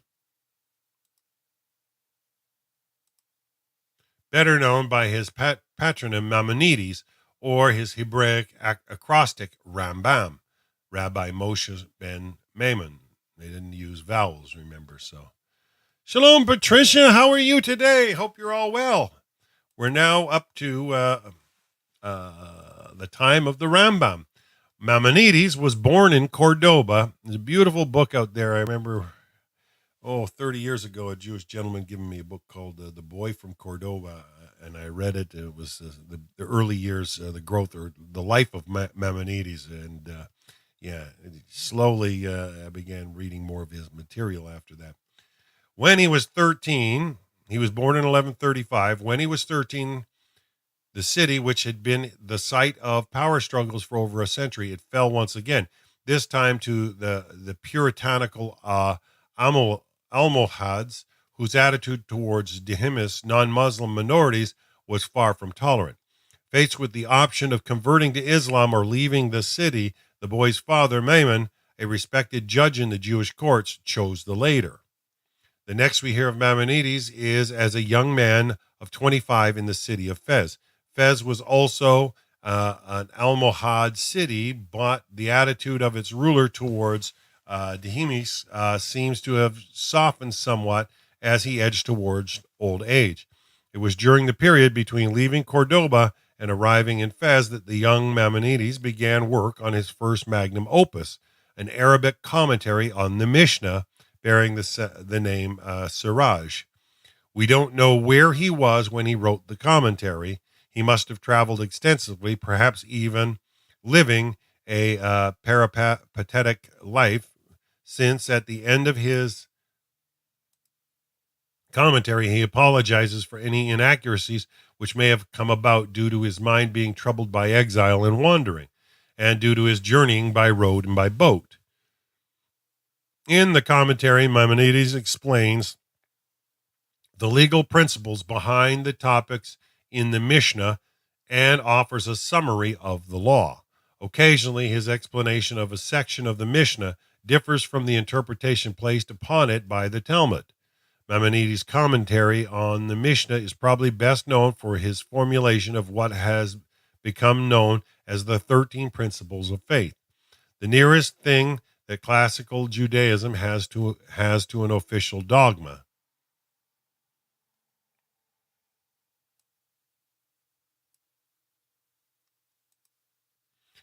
better known by his patronym Maimonides, or his Hebraic acrostic Rambam, Rabbi Moshe ben Maimon. They didn't use vowels, remember, so. Shalom, Patricia. How are you today? Hope you're all well. We're now up to the time of the Rambam. Maimonides was born in Cordoba. There's a beautiful book out there. I remember, 30 years ago, a Jewish gentleman giving me a book called The Boy from Cordoba, and I read it. It was the early years, the growth or the life of Maimonides, and slowly I began reading more of his material after that. When he was 13, he was born in 1135. When he was 13, the city, which had been the site of power struggles for over a century, it fell once again, this time to the puritanical Almohads, whose attitude towards Dehimis, non-Muslim minorities, was far from tolerant. Faced with the option of converting to Islam or leaving the city, the boy's father, Maimon, a respected judge in the Jewish courts, chose the latter. The next we hear of Maimonides is as a young man of 25 in the city of Fez. Fez was also an Almohad city, but the attitude of its ruler towards Dehimis seems to have softened somewhat as he edged towards old age. It was during the period between leaving Cordoba and arriving in Fez that the young Maimonides began work on his first magnum opus, an Arabic commentary on the Mishnah, bearing the name Siraj. We don't know where he was when he wrote the commentary. He must have traveled extensively, perhaps even living a peripatetic life, since at the end of his commentary he apologizes for any inaccuracies which may have come about due to his mind being troubled by exile and wandering, and due to his journeying by road and by boat. In the commentary, Maimonides explains the legal principles behind the topics in the Mishnah and offers a summary of the law. Occasionally, his explanation of a section of the Mishnah differs from the interpretation placed upon it by the Talmud. Maimonides' commentary on the Mishnah is probably best known for his formulation of what has become known as the 13 Principles of Faith, the nearest thing that classical Judaism has to an official dogma.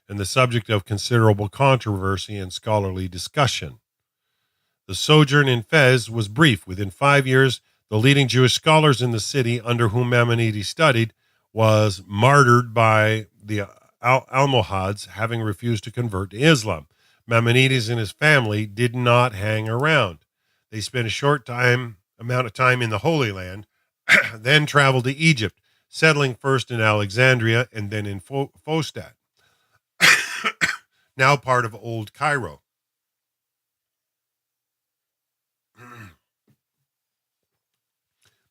And the subject of considerable controversy and scholarly discussion. The sojourn in Fez was brief. Within 5 years, the leading Jewish scholars in the city under whom Maimonides studied was martyred by the Almohads, having refused to convert to Islam. Maimonides and his family did not hang around. They spent a short amount of time in the Holy Land, then traveled to Egypt, settling first in Alexandria and then in Fostat, now part of Old Cairo.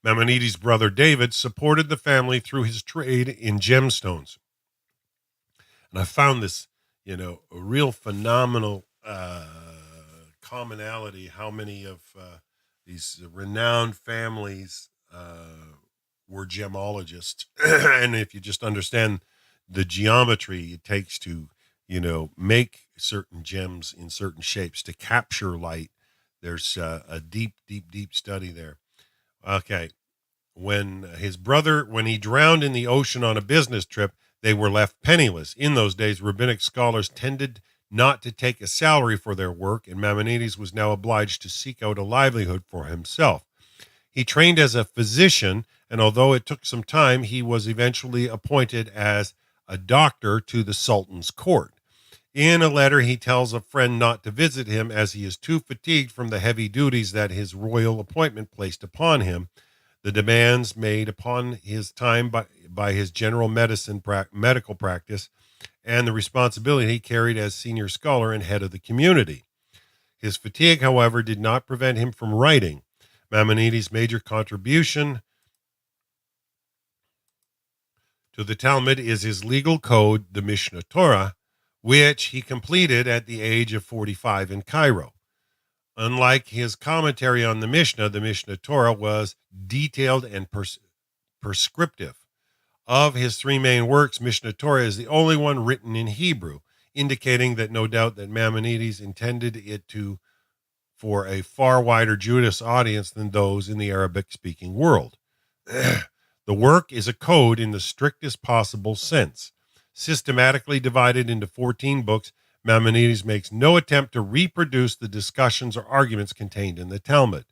Maimonides' brother David supported the family through his trade in gemstones. And I found this, a real phenomenal commonality, how many of these renowned families were gemologists. And if you just understand the geometry it takes to, make certain gems in certain shapes to capture light, there's a deep, deep, deep study there. Okay. When he drowned in the ocean on a business trip, they were left penniless. In those days, rabbinic scholars tended not to take a salary for their work, and Maimonides was now obliged to seek out a livelihood for himself. He trained as a physician, and although it took some time, he was eventually appointed as a doctor to the Sultan's court. In a letter, he tells a friend not to visit him as he is too fatigued from the heavy duties that his royal appointment placed upon him, the demands made upon his time by his general medical practice, and the responsibility he carried as senior scholar and head of the community. His fatigue, however, did not prevent him from writing. Maimonides' major contribution to the Talmud is his legal code, the Mishna Torah, which he completed at the age of 45 in Cairo. Unlike his commentary on the Mishnah Torah was detailed and prescriptive. Of his three main works, Mishna Torah is the only one written in Hebrew, indicating that no doubt that Maimonides intended it for a far wider Jewish audience than those in the Arabic-speaking world. The work is a code in the strictest possible sense. Systematically divided into 14 books, Maimonides makes no attempt to reproduce the discussions or arguments contained in the Talmud.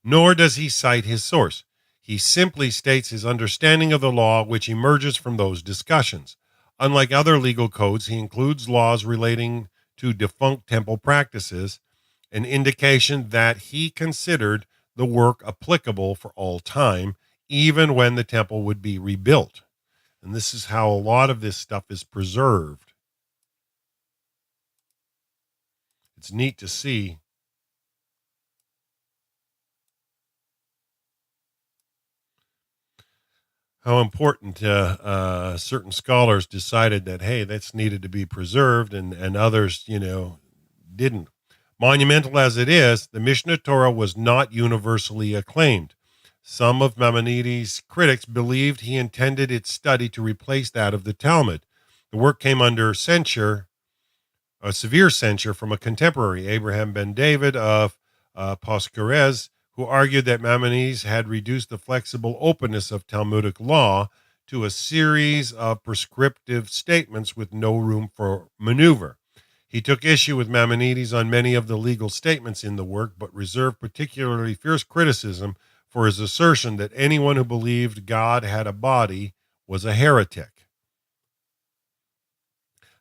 Nor does he cite his source. He simply states his understanding of the law, which emerges from those discussions. Unlike other legal codes, he includes laws relating to defunct temple practices, an indication that he considered the work applicable for all time, even when the temple would be rebuilt. And this is how a lot of this stuff is preserved. It's neat to see. How important certain scholars decided that, hey, that's needed to be preserved, and others, didn't. Monumental as it is, the Mishna Torah was not universally acclaimed. Some of Maimonides' critics believed he intended its study to replace that of the Talmud. The work came under censure, a severe censure from a contemporary, Abraham ben David of Poskeres, who argued that Maimonides had reduced the flexible openness of Talmudic law to a series of prescriptive statements with no room for maneuver. He took issue with Maimonides on many of the legal statements in the work, but reserved particularly fierce criticism for his assertion that anyone who believed God had a body was a heretic.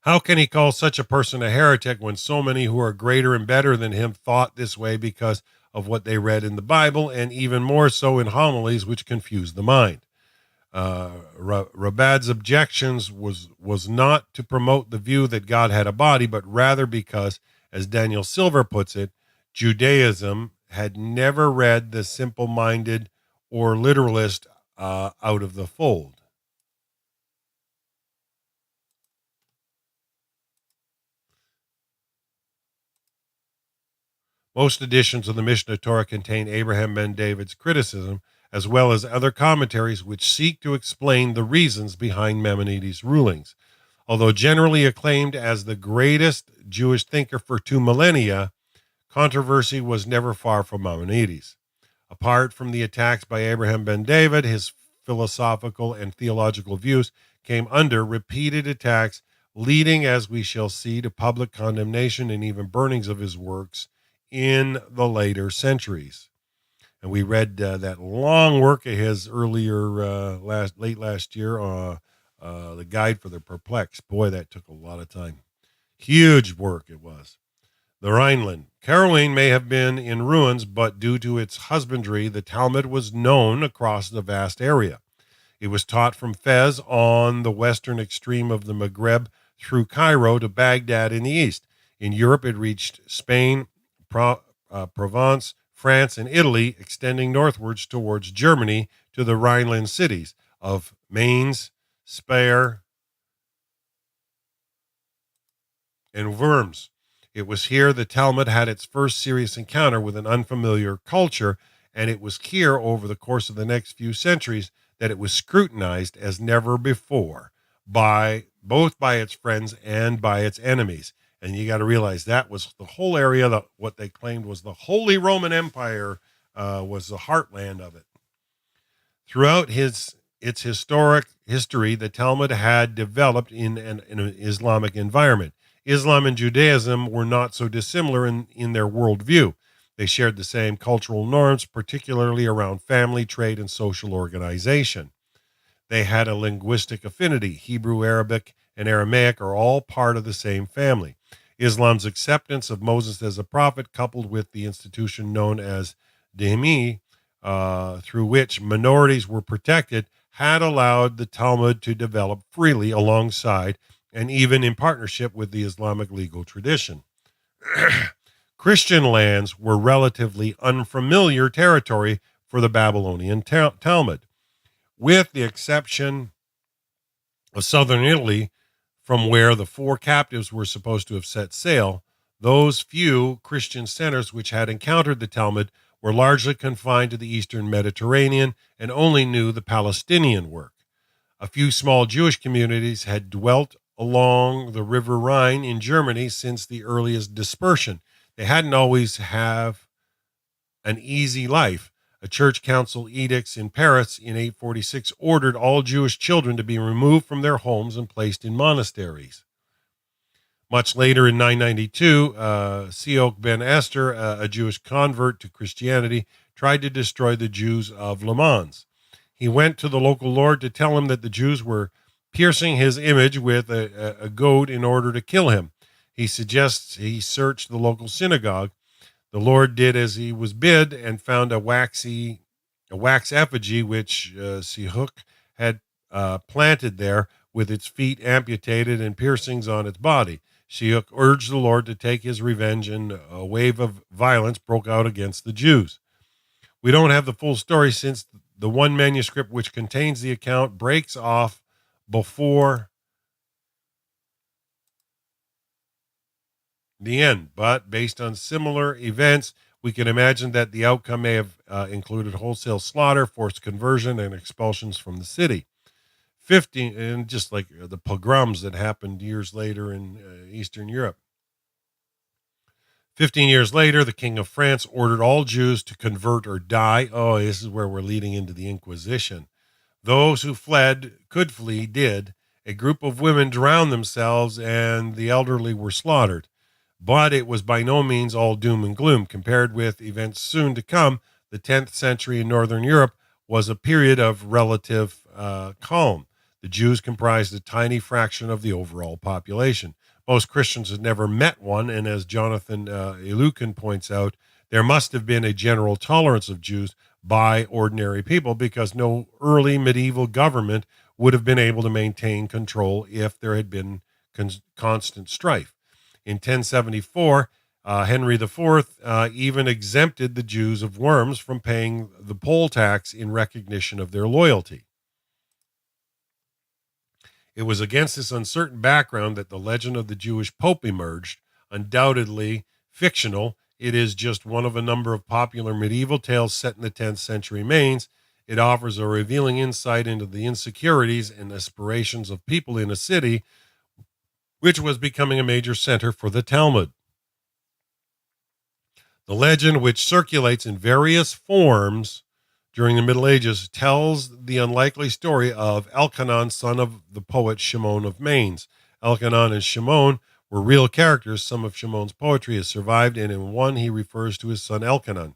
How can he call such a person a heretic when so many who are greater and better than him thought this way because of what they read in the Bible, and even more so in homilies which confuse the mind? Rabad's objections was not to promote the view that God had a body, but rather because, as Daniel Silver puts it, Judaism had never read the simple-minded or literalist out of the fold. Most editions of the Mishna Torah contain Abraham ben David's criticism, as well as other commentaries which seek to explain the reasons behind Maimonides' rulings. Although generally acclaimed as the greatest Jewish thinker for 2 millennia, controversy was never far from Maimonides. Apart from the attacks by Abraham ben David, his philosophical and theological views came under repeated attacks, leading, as we shall see, to public condemnation and even burnings of his works in the later centuries. And we read that long work of his earlier, late last year, The Guide for the Perplexed. Boy, that took a lot of time. Huge work it was. The Rhineland. Caroline may have been in ruins, but due to its husbandry, the Talmud was known across the vast area. It was taught from Fez on the western extreme of the Maghreb through Cairo to Baghdad in the east. In Europe, it reached Spain, Provence, France, and Italy, extending northwards towards Germany to the Rhineland cities of Mainz, Speyer, and Worms. It was here the Talmud had its first serious encounter with an unfamiliar culture, and it was here over the course of the next few centuries that it was scrutinized as never before, both by its friends and by its enemies. And you got to realize that was the whole area that what they claimed was the Holy Roman Empire was the heartland of it. Throughout its historic history, the Talmud had developed in an Islamic environment. Islam and Judaism were not so dissimilar in their worldview. They shared the same cultural norms, particularly around family, trade, and social organization. They had a linguistic affinity. Hebrew, Arabic, and Aramaic are all part of the same family. Islam's acceptance of Moses as a prophet, coupled with the institution known as dhimmi, through which minorities were protected, had allowed the Talmud to develop freely alongside and even in partnership with the Islamic legal tradition. Christian lands were relatively unfamiliar territory for the Babylonian Talmud, with the exception of southern Italy, from where the four captives were supposed to have set sail. Those few Christian centers which had encountered the Talmud were largely confined to the eastern Mediterranean and only knew the Palestinian work. A few small Jewish communities had dwelt along the River Rhine in Germany since the earliest dispersion. They hadn't always have an easy life. A church council edicts in Paris in 846 ordered all Jewish children to be removed from their homes and placed in monasteries. Much later in 992, Sioch ben Esther, a Jewish convert to Christianity, tried to destroy the Jews of Le Mans. He went to the local lord to tell him that the Jews were piercing his image with a goad in order to kill him. He suggests he search the local synagogue. The Lord did as he was bid and found a wax effigy which Sioch had planted there with its feet amputated and piercings on its body. Sioch urged the Lord to take his revenge, and a wave of violence broke out against the Jews. We don't have the full story since the one manuscript which contains the account breaks off before the end, but based on similar events, we can imagine that the outcome may have included wholesale slaughter, forced conversion, and expulsions from the city. 15, and just like the pogroms that happened years later in Eastern Europe. 15 years later, the King of France ordered all Jews to convert or die. Oh, this is where we're leading into the Inquisition. Those who could flee, did. A group of women drowned themselves, and the elderly were slaughtered. But it was by no means all doom and gloom. Compared with events soon to come, the 10th century in Northern Europe was a period of relative calm. The Jews comprised a tiny fraction of the overall population. Most Christians had never met one, and as Jonathan Ilukin points out, there must have been a general tolerance of Jews by ordinary people because no early medieval government would have been able to maintain control if there had been constant strife. In 1074, Henry IV even exempted the Jews of Worms from paying the poll tax in recognition of their loyalty. It was against this uncertain background that the legend of the Jewish Pope emerged, undoubtedly fictional. It is just one of a number of popular medieval tales set in the 10th century Mainz. It offers a revealing insight into the insecurities and aspirations of people in a city which was becoming a major center for the Talmud. The legend, which circulates in various forms during the Middle Ages, tells the unlikely story of Elchanan, son of the poet Shimon of Mainz. Elchanan and Shimon were real characters. Some of Shimon's poetry has survived, and in one he refers to his son Elchanan.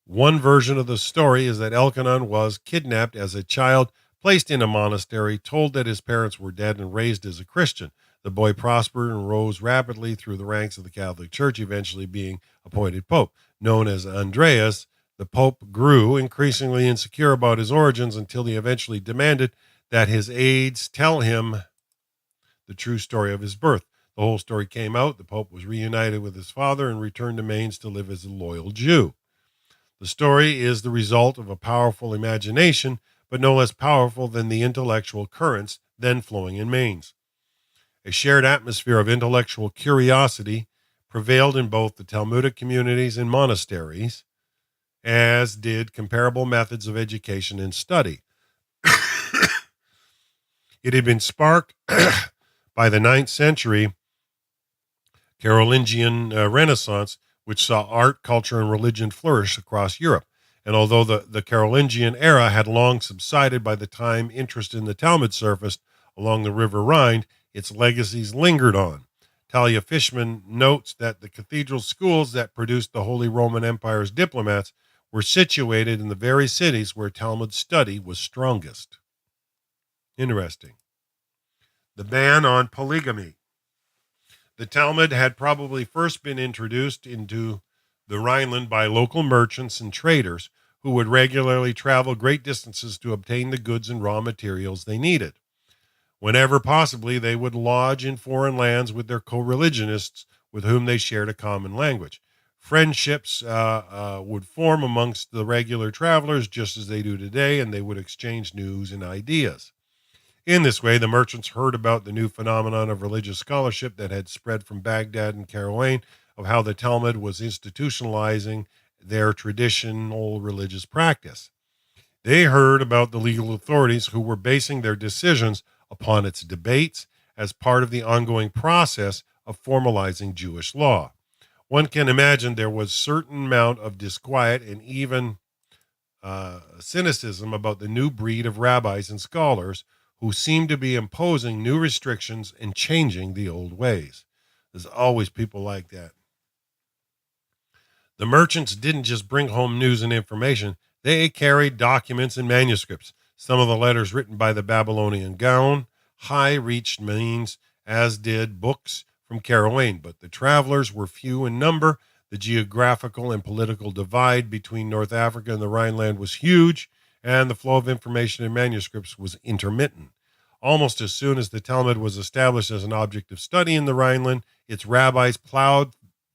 One version of the story is that Elchanan was kidnapped as a child, placed in a monastery, told that his parents were dead, and raised as a Christian. The boy prospered and rose rapidly through the ranks of the Catholic Church, eventually being appointed pope. Known as Andreas, the pope grew increasingly insecure about his origins until he eventually demanded that his aides tell him the true story of his birth. The whole story came out. The pope was reunited with his father and returned to Mainz to live as a loyal Jew. The story is the result of a powerful imagination, but no less powerful than the intellectual currents then flowing in Mainz. A shared atmosphere of intellectual curiosity prevailed in both the Talmudic communities and monasteries, as did comparable methods of education and study. It had been sparked by the 9th century Carolingian Renaissance, which saw art, culture, and religion flourish across Europe. And although the Carolingian era had long subsided by the time interest in the Talmud surfaced along the River Rhine, its legacies lingered on. Talia Fishman notes that the cathedral schools that produced the Holy Roman Empire's diplomats were situated in the very cities where Talmud study was strongest. Interesting. The ban on polygamy. The Talmud had probably first been introduced into the Rhineland by local merchants and traders who would regularly travel great distances to obtain the goods and raw materials they needed. Whenever possibly, they would lodge in foreign lands with their co-religionists with whom they shared a common language. Friendships would form amongst the regular travelers just as they do today, and they would exchange news and ideas. In this way, the merchants heard about the new phenomenon of religious scholarship that had spread from Baghdad and Karawane, of how the Talmud was institutionalizing their traditional religious practice. They heard about the legal authorities who were basing their decisions upon its debates as part of the ongoing process of formalizing Jewish law. One can imagine there was certain amount of disquiet and even cynicism about the new breed of rabbis and scholars who seemed to be imposing new restrictions and changing the old ways. There's always people like that. The merchants didn't just bring home news and information, they carried documents and manuscripts. Some of the letters written by the Babylonian Gaon high reached means, as did books from Karawane, but the travelers were few in number. The geographical and political divide between North Africa and the Rhineland was huge, and the flow of information and manuscripts was intermittent. Almost as soon as the Talmud was established as an object of study in the Rhineland, its rabbis plowed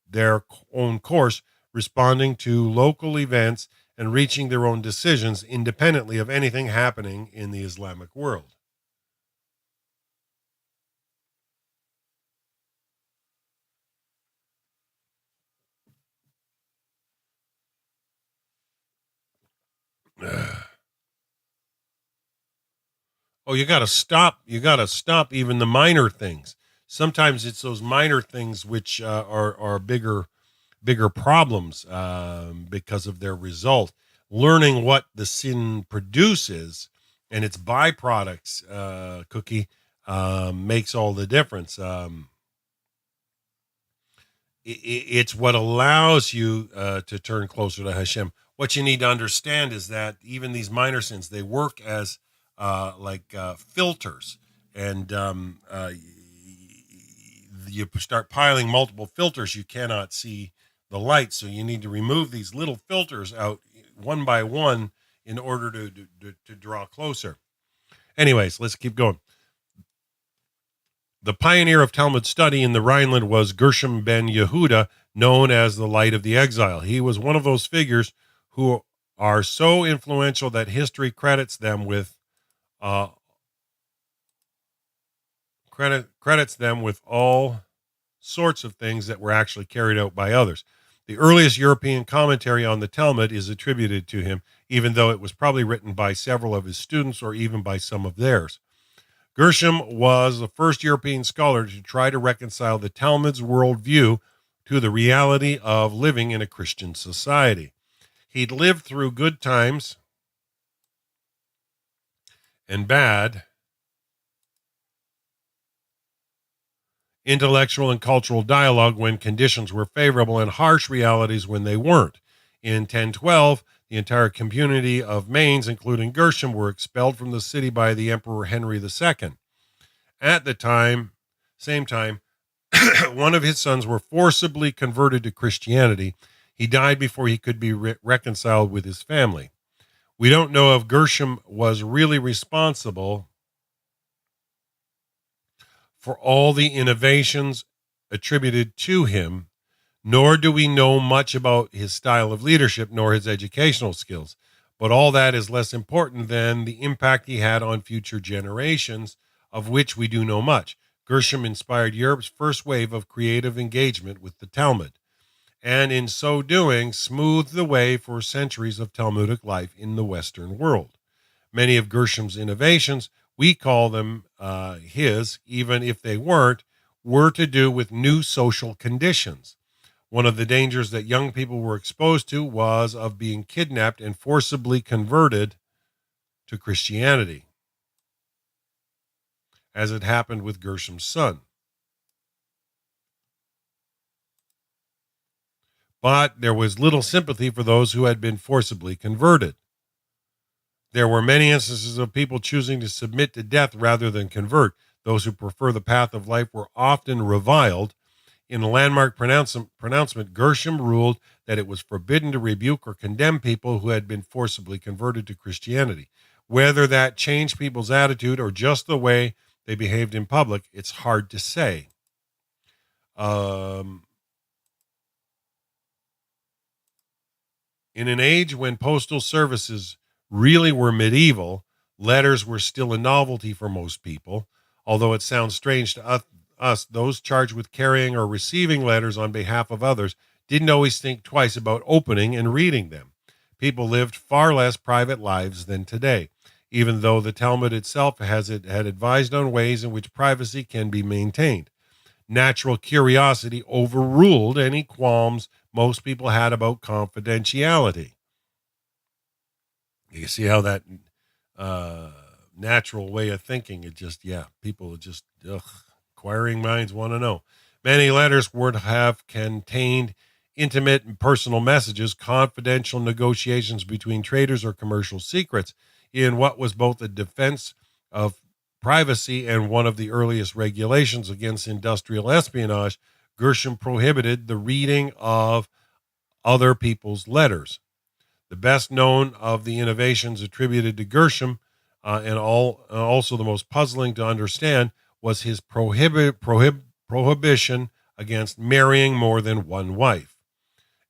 their own course, responding to local events and reaching their own decisions independently of anything happening in the Islamic world. Oh, you got to stop. You got to stop even the minor things. Sometimes it's those minor things which are bigger problems because of their result. Learning what the sin produces and its byproducts, Cookie, makes all the difference. It's what allows you to turn closer to Hashem. What you need to understand is that even these minor sins, they work as filters, and you start piling multiple filters, you cannot see the light. So you need to remove these little filters out one by one in order to draw closer. Anyways, let's keep going. The pioneer of Talmud study in the Rhineland was Gershom ben Yehuda, known as the Light of the Exile. He was one of those figures who are so influential that history credits them with credits them with all sorts of things that were actually carried out by others. The earliest European commentary on the Talmud is attributed to him, even though it was probably written by several of his students or even by some of theirs. Gershom was the first European scholar to try to reconcile the Talmud's worldview to the reality of living in a Christian society. He'd lived through good times and bad, intellectual and cultural dialogue when conditions were favorable, and harsh realities when they weren't. In 1012, the entire community of Mainz, including Gershom, were expelled from the city by the Emperor Henry II. At the same time, one of his sons were forcibly converted to Christianity. He died before he could be reconciled with his family. We don't know if Gershom was really responsible for all the innovations attributed to him, nor do we know much about his style of leadership nor his educational skills. But all that is less important than the impact he had on future generations, of which we do know much. Gershom inspired Europe's first wave of creative engagement with the Talmud, and in so doing, smoothed the way for centuries of Talmudic life in the Western world. Many of Gershom's innovations, we call them his, even if they weren't, were to do with new social conditions. One of the dangers that young people were exposed to was of being kidnapped and forcibly converted to Christianity, as it happened with Gershom's son. But there was little sympathy for those who had been forcibly converted. There were many instances of people choosing to submit to death rather than convert. Those who prefer the path of life were often reviled. In a landmark pronouncement, Gershom ruled that it was forbidden to rebuke or condemn people who had been forcibly converted to Christianity. Whether that changed people's attitude or just the way they behaved in public, it's hard to say. In an age when postal services really were medieval, letters were still a novelty for most people. Although it sounds strange to us, those charged with carrying or receiving letters on behalf of others didn't always think twice about opening and reading them. People lived far less private lives than today, even though the Talmud itself had advised on ways in which privacy can be maintained. Natural curiosity overruled any qualms most people had about confidentiality. You see how that natural way of thinking, it just, people just, inquiring minds want to know. Many letters would have contained intimate and personal messages, confidential negotiations between traders, or commercial secrets, in what was both a defense of privacy and one of the earliest regulations against industrial espionage. Gershom prohibited the reading of other people's letters. The best known of the innovations attributed to Gershom, also the most puzzling to understand, was his prohibition against marrying more than one wife,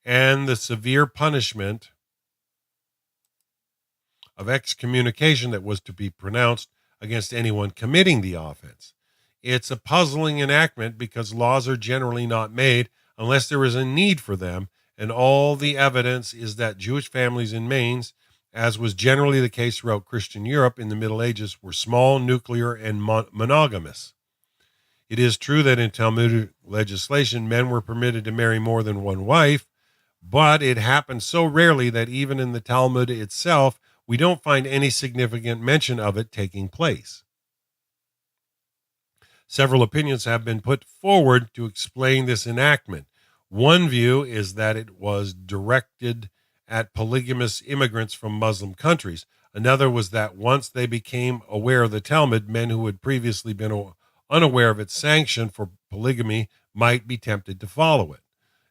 and the severe punishment of excommunication that was to be pronounced against anyone committing the offense. It's a puzzling enactment because laws are generally not made unless there is a need for them, and all the evidence is that Jewish families in Mainz, as was generally the case throughout Christian Europe in the Middle Ages, were small, nuclear, and monogamous. It is true that in Talmudic legislation, men were permitted to marry more than one wife, but it happened so rarely that even in the Talmud itself, we don't find any significant mention of it taking place. Several opinions have been put forward to explain this enactment. One view is that it was directed at polygamous immigrants from Muslim countries. Another was that once they became aware of the Talmud, men who had previously been unaware of its sanction for polygamy might be tempted to follow it.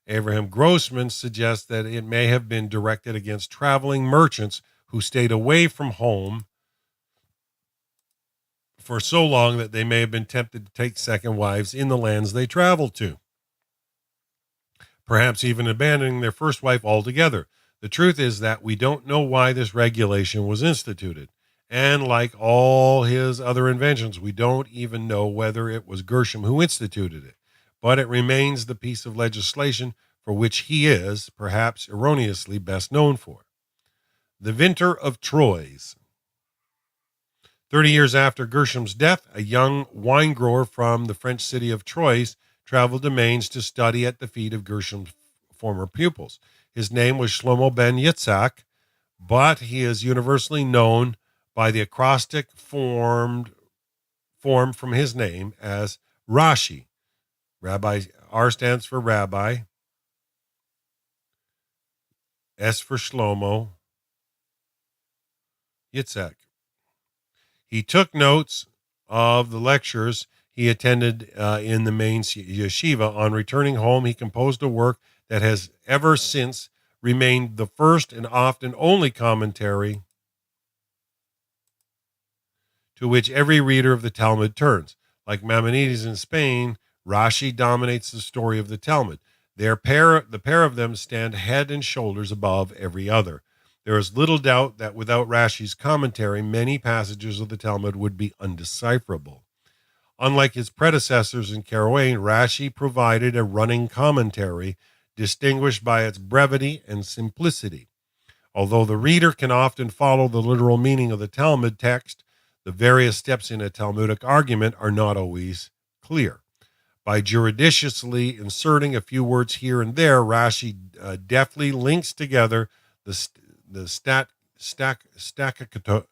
Abraham Grossman suggests that it may have been directed against traveling merchants who stayed away from home for so long that they may have been tempted to take second wives in the lands they traveled to, perhaps even abandoning their first wife altogether. The truth is that we don't know why this regulation was instituted. And like all his other inventions, we don't even know whether it was Gershom who instituted it. But it remains the piece of legislation for which he is, perhaps erroneously, best known for. The Winter of Troyes. 30 years after Gershom's death, a young wine grower from the French city of Troyes traveled to Mainz to study at the feet of Gershom's former pupils. His name was Shlomo ben Yitzhak, but he is universally known by the acrostic form from his name as Rashi. Rabbi, R stands for Rabbi, S for Shlomo, Yitzhak. He took notes of the lectures he attended in the main yeshiva. On returning home, he composed a work that has ever since remained the first and often only commentary to which every reader of the Talmud turns. Like Maimonides in Spain, Rashi dominates the story of the Talmud. The pair of them stand head and shoulders above every other. There is little doubt that without Rashi's commentary, many passages of the Talmud would be undecipherable. Unlike his predecessors in Karawane, Rashi provided a running commentary distinguished by its brevity and simplicity. Although the reader can often follow the literal meaning of the Talmud text, the various steps in a Talmudic argument are not always clear. By judiciously inserting a few words here and there, Rashi deftly links together the staccato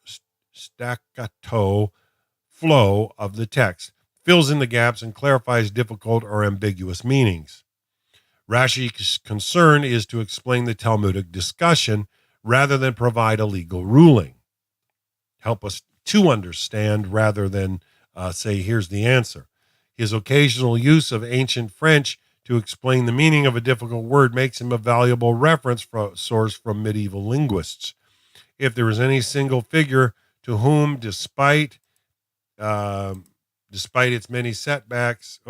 flow of the text, fills in the gaps, and clarifies difficult or ambiguous meanings. Rashi's concern is to explain the Talmudic discussion rather than provide a legal ruling. help us to understand rather than say, here's the answer. His occasional use of ancient French to explain the meaning of a difficult word makes him a valuable reference source from medieval linguists. If there is any single figure to whom, despite its many setbacks,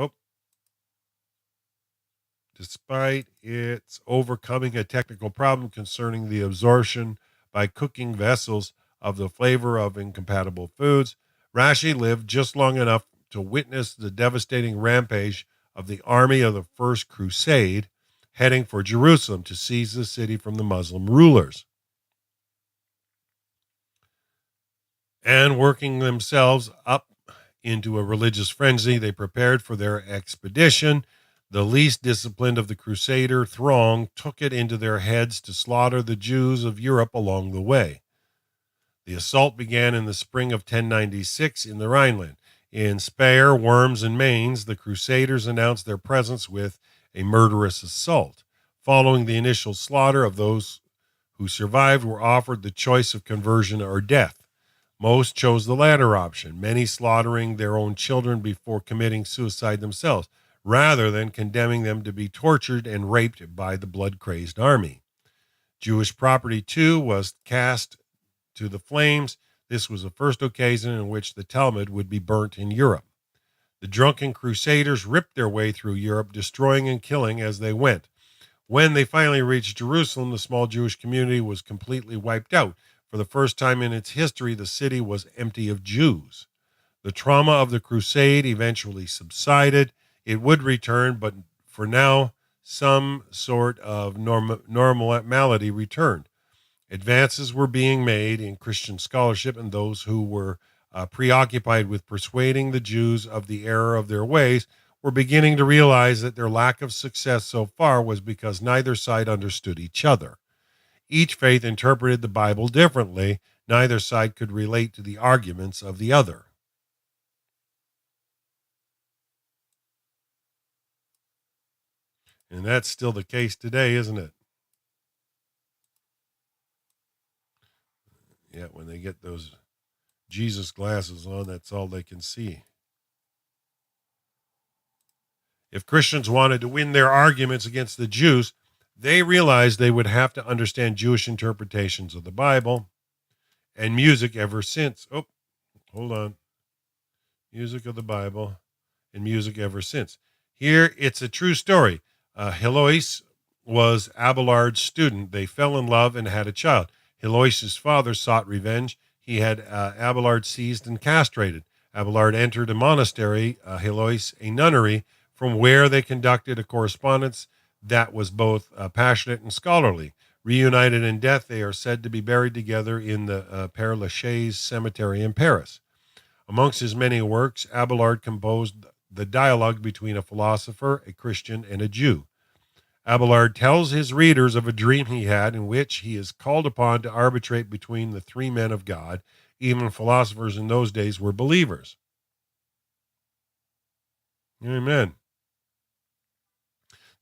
despite its overcoming a technical problem concerning the absorption by cooking vessels of the flavor of incompatible foods, Rashi lived just long enough to witness the devastating rampage of the army of the First Crusade, heading for Jerusalem to seize the city from the Muslim rulers. And working themselves up into a religious frenzy, they prepared for their expedition. The least disciplined of the Crusader throng took it into their heads to slaughter the Jews of Europe along the way. The assault began in the spring of 1096 in the Rhineland. In Speyer, Worms, and Mainz, the Crusaders announced their presence with a murderous assault. Following the initial slaughter of those who survived were offered the choice of conversion or death. Most chose the latter option, many slaughtering their own children before committing suicide themselves, rather than condemning them to be tortured and raped by the blood-crazed army. Jewish property, too, was cast to the flames. This was the first occasion in which the Talmud would be burnt in Europe. The drunken crusaders ripped their way through Europe, destroying and killing as they went. When they finally reached Jerusalem, the small Jewish community was completely wiped out. For the first time in its history, the city was empty of Jews. The trauma of the crusade eventually subsided. It would return, but for now, some sort of normality returned. Advances were being made in Christian scholarship, and those who were preoccupied with persuading the Jews of the error of their ways were beginning to realize that their lack of success so far was because neither side understood each other. Each faith interpreted the Bible differently. Neither side could relate to the arguments of the other. And that's still the case today, isn't it? Yeah, when they get those Jesus glasses on, that's all they can see. If Christians wanted to win their arguments against the Jews, they realized they would have to understand Jewish interpretations of the Bible and music ever since. Oh, hold on. Music of the Bible and music ever since. Here, it's a true story. Helois was Abelard's student. They fell in love and had a child. Helois's father sought revenge. He had Abelard seized and castrated. Abelard entered a monastery, Helois a nunnery, from where they conducted a correspondence that was both passionate and scholarly. Reunited in death, they are said to be buried together in the Père Lachaise cemetery in Paris. Amongst his many works, Abelard composed the dialogue between a philosopher, a Christian, and a Jew. Abelard tells his readers of a dream he had in which he is called upon to arbitrate between the three men of God. Even philosophers in those days were believers. Amen.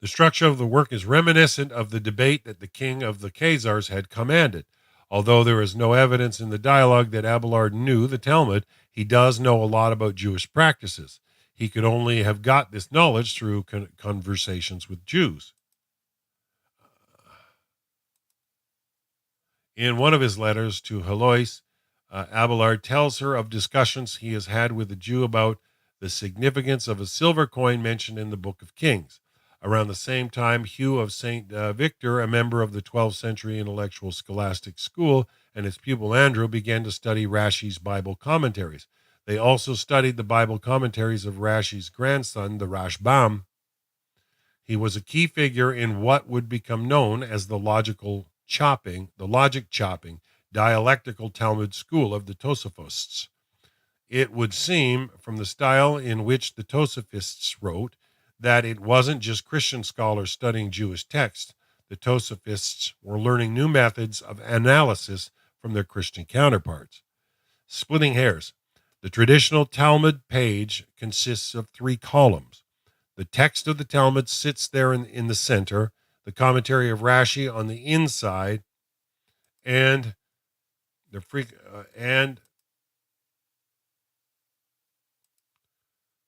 The structure of the work is reminiscent of the debate that the king of the Khazars had commanded. Although there is no evidence in the dialogue that Abelard knew the Talmud, he does know a lot about Jewish practices. He could only have got this knowledge through conversations with Jews. In one of his letters to Helois, Abelard tells her of discussions he has had with a Jew about the significance of a silver coin mentioned in the Book of Kings. Around the same time, Hugh of St. Victor, a member of the 12th century intellectual scholastic school, and his pupil Andrew began to study Rashi's Bible commentaries. They also studied the Bible commentaries of Rashi's grandson, the Rashbam. He was a key figure in what would become known as the logic chopping, dialectical Talmud school of the Tosafists. It would seem, from the style in which the Tosafists wrote, that it wasn't just Christian scholars studying Jewish texts. The Tosafists were learning new methods of analysis from their Christian counterparts. Splitting hairs. The traditional Talmud page consists of 3 columns. The text of the Talmud sits there in the center, the commentary of Rashi on the inside, and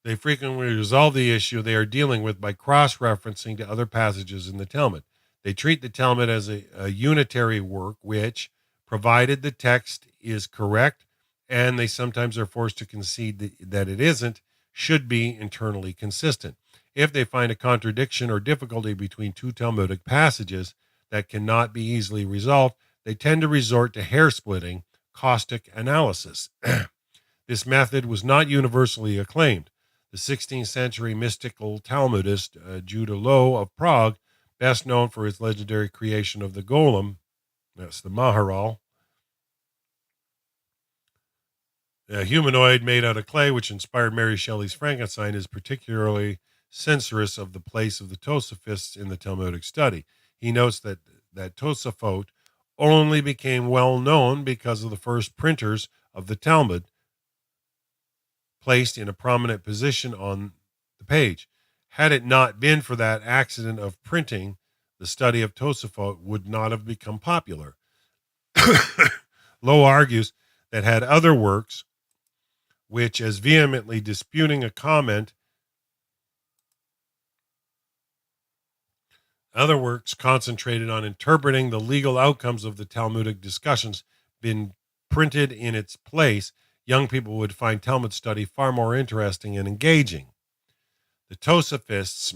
They frequently resolve the issue they are dealing with by cross-referencing to other passages in the Talmud. They treat the Talmud as a unitary work, which, provided the text is correct, and they sometimes are forced to concede that it isn't, should be internally consistent. If they find a contradiction or difficulty between two Talmudic passages that cannot be easily resolved, they tend to resort to hair-splitting, caustic analysis. This method was not universally acclaimed. The 16th century mystical Talmudist Judah Low of Prague, best known for his legendary creation of the Golem, that's the Maharal, a humanoid made out of clay, which inspired Mary Shelley's Frankenstein, is particularly censorious of the place of the Tosafists in the Talmudic study. He notes that Tosafot only became well known because of the first printers of the Talmud, placed in a prominent position on the page. Had it not been for that accident of printing, the study of Tosafot would not have become popular. Lowe argues that had other works, which, as vehemently disputing a comment, other works concentrated on interpreting the legal outcomes of the Talmudic discussions, been printed in its place, young people would find Talmud study far more interesting and engaging. The Tosafists'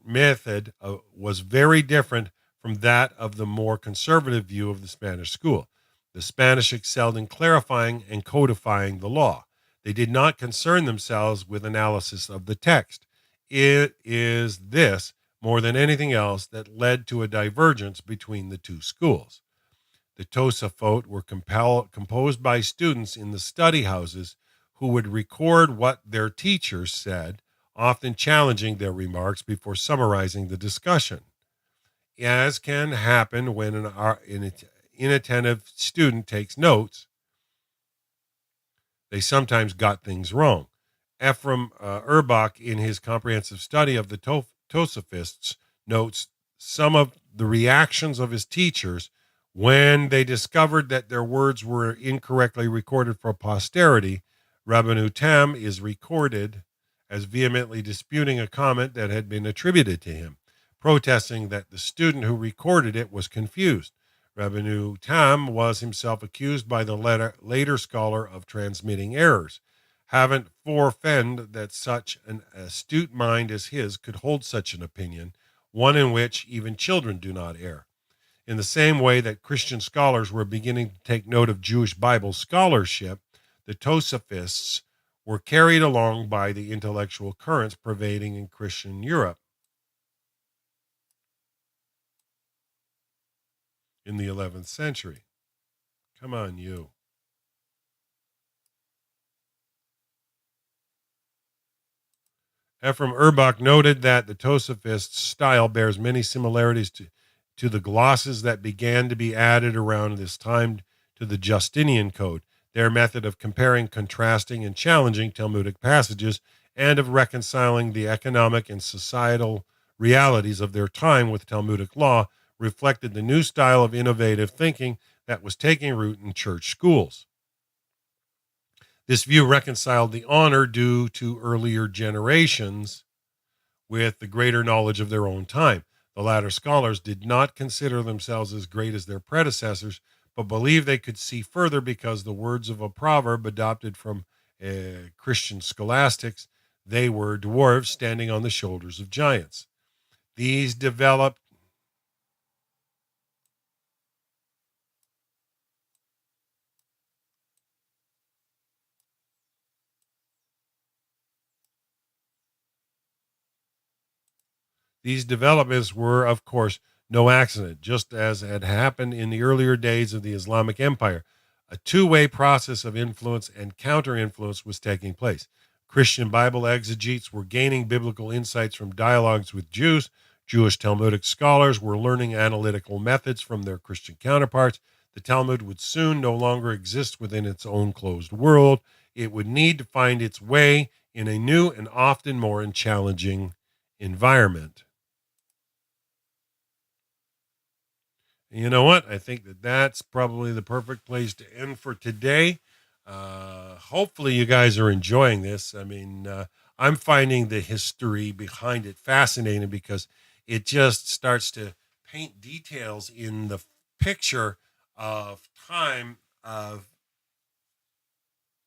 method was very different from that of the more conservative view of the Spanish school. The Spanish excelled in clarifying and codifying the law. They did not concern themselves with analysis of the text. It is this, more than anything else, that led to a divergence between the two schools. The Tosafot were composed by students in the study houses who would record what their teachers said, often challenging their remarks before summarizing the discussion. As can happen when an inattentive student takes notes, they sometimes got things wrong. Ephraim Urbach, in his comprehensive study of the Tosafists, notes some of the reactions of his teachers when they discovered that their words were incorrectly recorded for posterity. Rabbanu Tam is recorded as vehemently disputing a comment that had been attributed to him, protesting that the student who recorded it was confused. Rabbanu Tam was himself accused by the later scholar of transmitting errors. Haven't forefend that such an astute mind as his could hold such an opinion, one in which even children do not err. In the same way that Christian scholars were beginning to take note of Jewish Bible scholarship, the Tosafists were carried along by the intellectual currents pervading in Christian Europe in the 11th century. Come on, you. Ephraim Urbach noted that the Tosafists' style bears many similarities to the glosses that began to be added around this time to the Justinian Code, their method of comparing, contrasting, and challenging Talmudic passages, and of reconciling the economic and societal realities of their time with Talmudic law, reflected the new style of innovative thinking that was taking root in church schools. This view reconciled the honor due to earlier generations with the greater knowledge of their own time. The latter scholars did not consider themselves as great as their predecessors, but believed they could see further because the words of a proverb adopted from Christian scholastics, they were dwarves standing on the shoulders of giants. These developed These developments were, of course, no accident, just as had happened in the earlier days of the Islamic Empire. A two-way process of influence and counter-influence was taking place. Christian Bible exegetes were gaining biblical insights from dialogues with Jews. Jewish Talmudic scholars were learning analytical methods from their Christian counterparts. The Talmud would soon no longer exist within its own closed world. It would need to find its way in a new and often more challenging environment. You know what? I think that's probably the perfect place to end for today. Hopefully, you guys are enjoying this. I mean, I'm finding the history behind it fascinating because it just starts to paint details in the picture of time of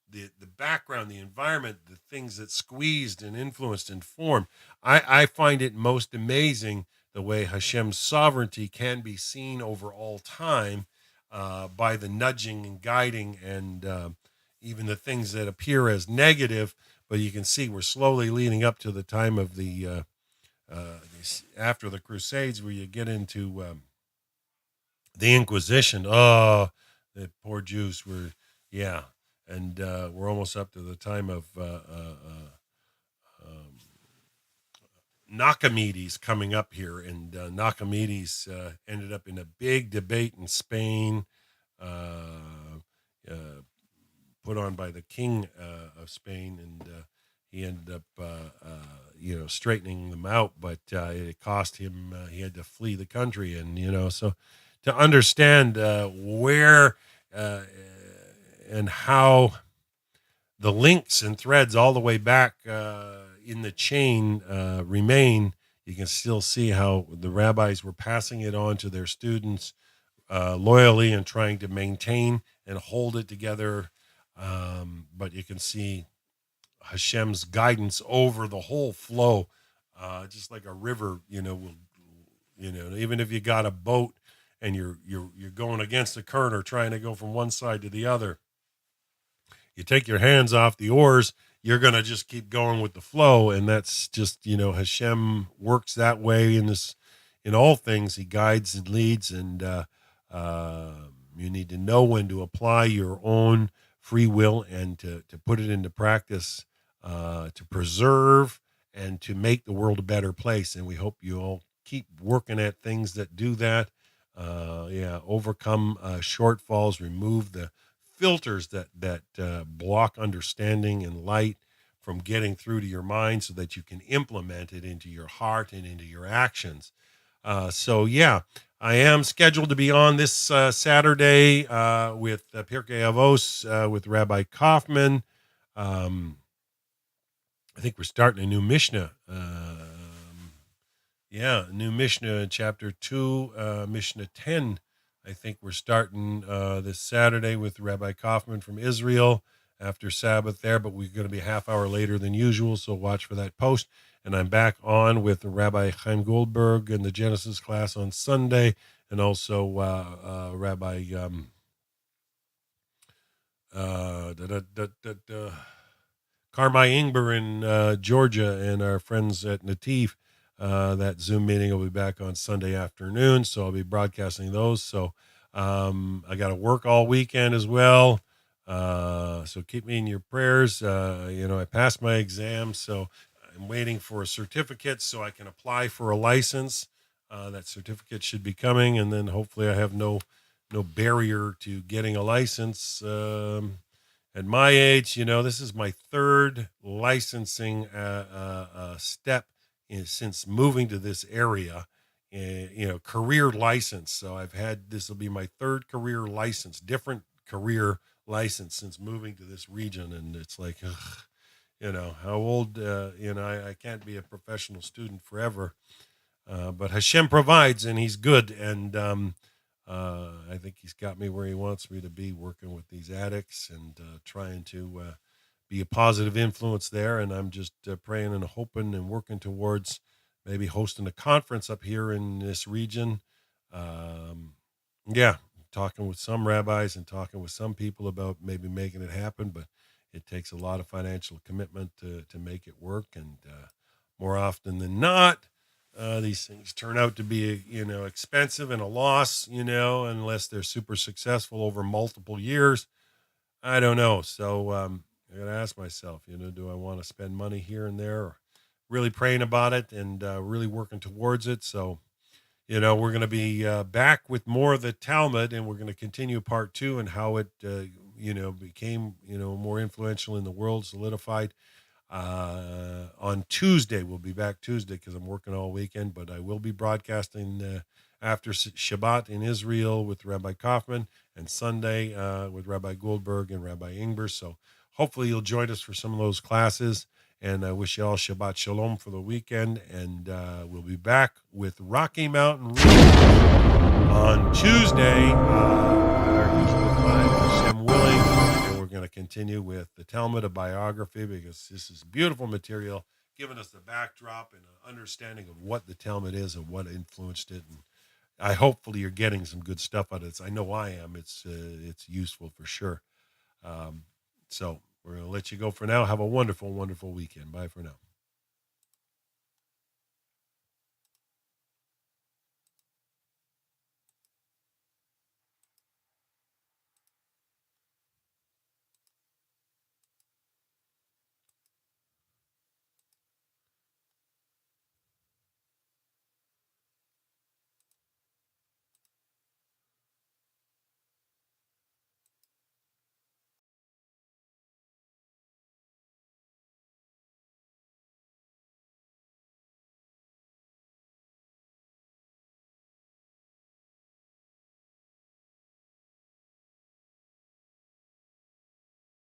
the background, the environment, the things that squeezed and influenced and formed. I find it most amazing the way Hashem's sovereignty can be seen over all time by the nudging and guiding and even the things that appear as negative. But you can see we're slowly leading up to the time of the after the Crusades, where you get into the Inquisition. Oh, the poor Jews were, yeah, and we're almost up to the time of um, Nachimedes coming up here, and Nachimedes ended up in a big debate in Spain, uh, uh, put on by the king of Spain, and he ended up, straightening them out, but it cost him. He had to flee the country, and so to understand where uh, and how the links and threads all the way back in the chain remain. You can still see how the rabbis were passing it on to their students loyally and trying to maintain and hold it together. But you can see Hashem's guidance over the whole flow, just like a river. Even if you got a boat and you're going against the current or trying to go from one side to the other, you take your hands off the oars, you're going to just keep going with the flow. And that's just, Hashem works that way in all things. He guides and leads. And uh, you need to know when to apply your own free will and to put it into practice, to preserve and to make the world a better place. And we hope you all keep working at things that do that. Overcome shortfalls, remove the filters that block understanding and light from getting through to your mind, so that you can implement it into your heart and into your actions. I am scheduled to be on this Saturday with Pirkei Avos with Rabbi Kaufman. I think we're starting a new Mishnah. New Mishnah, chapter 2, Mishnah 10. I think we're starting this Saturday with Rabbi Kaufman from Israel after Sabbath there, but we're going to be a half hour later than usual, so watch for that post. And I'm back on with Rabbi Chaim Goldberg in the Genesis class on Sunday, and also Rabbi Carmi Ingber in Georgia, and our friends at Nativ. That Zoom meeting will be back on Sunday afternoon, so I'll be broadcasting those. So I got to work all weekend as well. So keep me in your prayers. I passed my exam, so I'm waiting for a certificate so I can apply for a license. That certificate should be coming, and then hopefully I have no barrier to getting a license. At my age, this is my third licensing step since moving to this area. Career license. So this will be my third career license, different career license since moving to this region. And it's like, how old, I can't be a professional student forever. But Hashem provides, and he's good. And I think he's got me where he wants me to be, working with these addicts and trying to be a positive influence there. And I'm just praying and hoping and working towards maybe hosting a conference up here in this region. Talking with some rabbis and talking with some people about maybe making it happen, but it takes a lot of financial commitment to make it work. And more often than not, these things turn out to be, expensive and a loss, unless they're super successful over multiple years. I don't know. So I got to ask myself, do I want to spend money here and there, or really praying about it and really working towards it? So, we're going to be back with more of the Talmud, and we're going to continue part 2 and how it, became, more influential in the world, solidified. On Tuesday, we'll be back Tuesday because I'm working all weekend, but I will be broadcasting after Shabbat in Israel with Rabbi Kaufman, and Sunday with Rabbi Goldberg and Rabbi Ingber. So hopefully you'll join us for some of those classes. And I wish you all Shabbat Shalom for the weekend. And we'll be back with Rocky Mountain Readings on Tuesday at our usual time, Hashem willing. And we're going to continue with the Talmud, a biography, because this is beautiful material, giving us the backdrop and an understanding of what the Talmud is and what influenced it. And hopefully you're getting some good stuff out of this. I know I am. It's useful for sure. So we're going to let you go for now. Have a wonderful, wonderful weekend. Bye for now.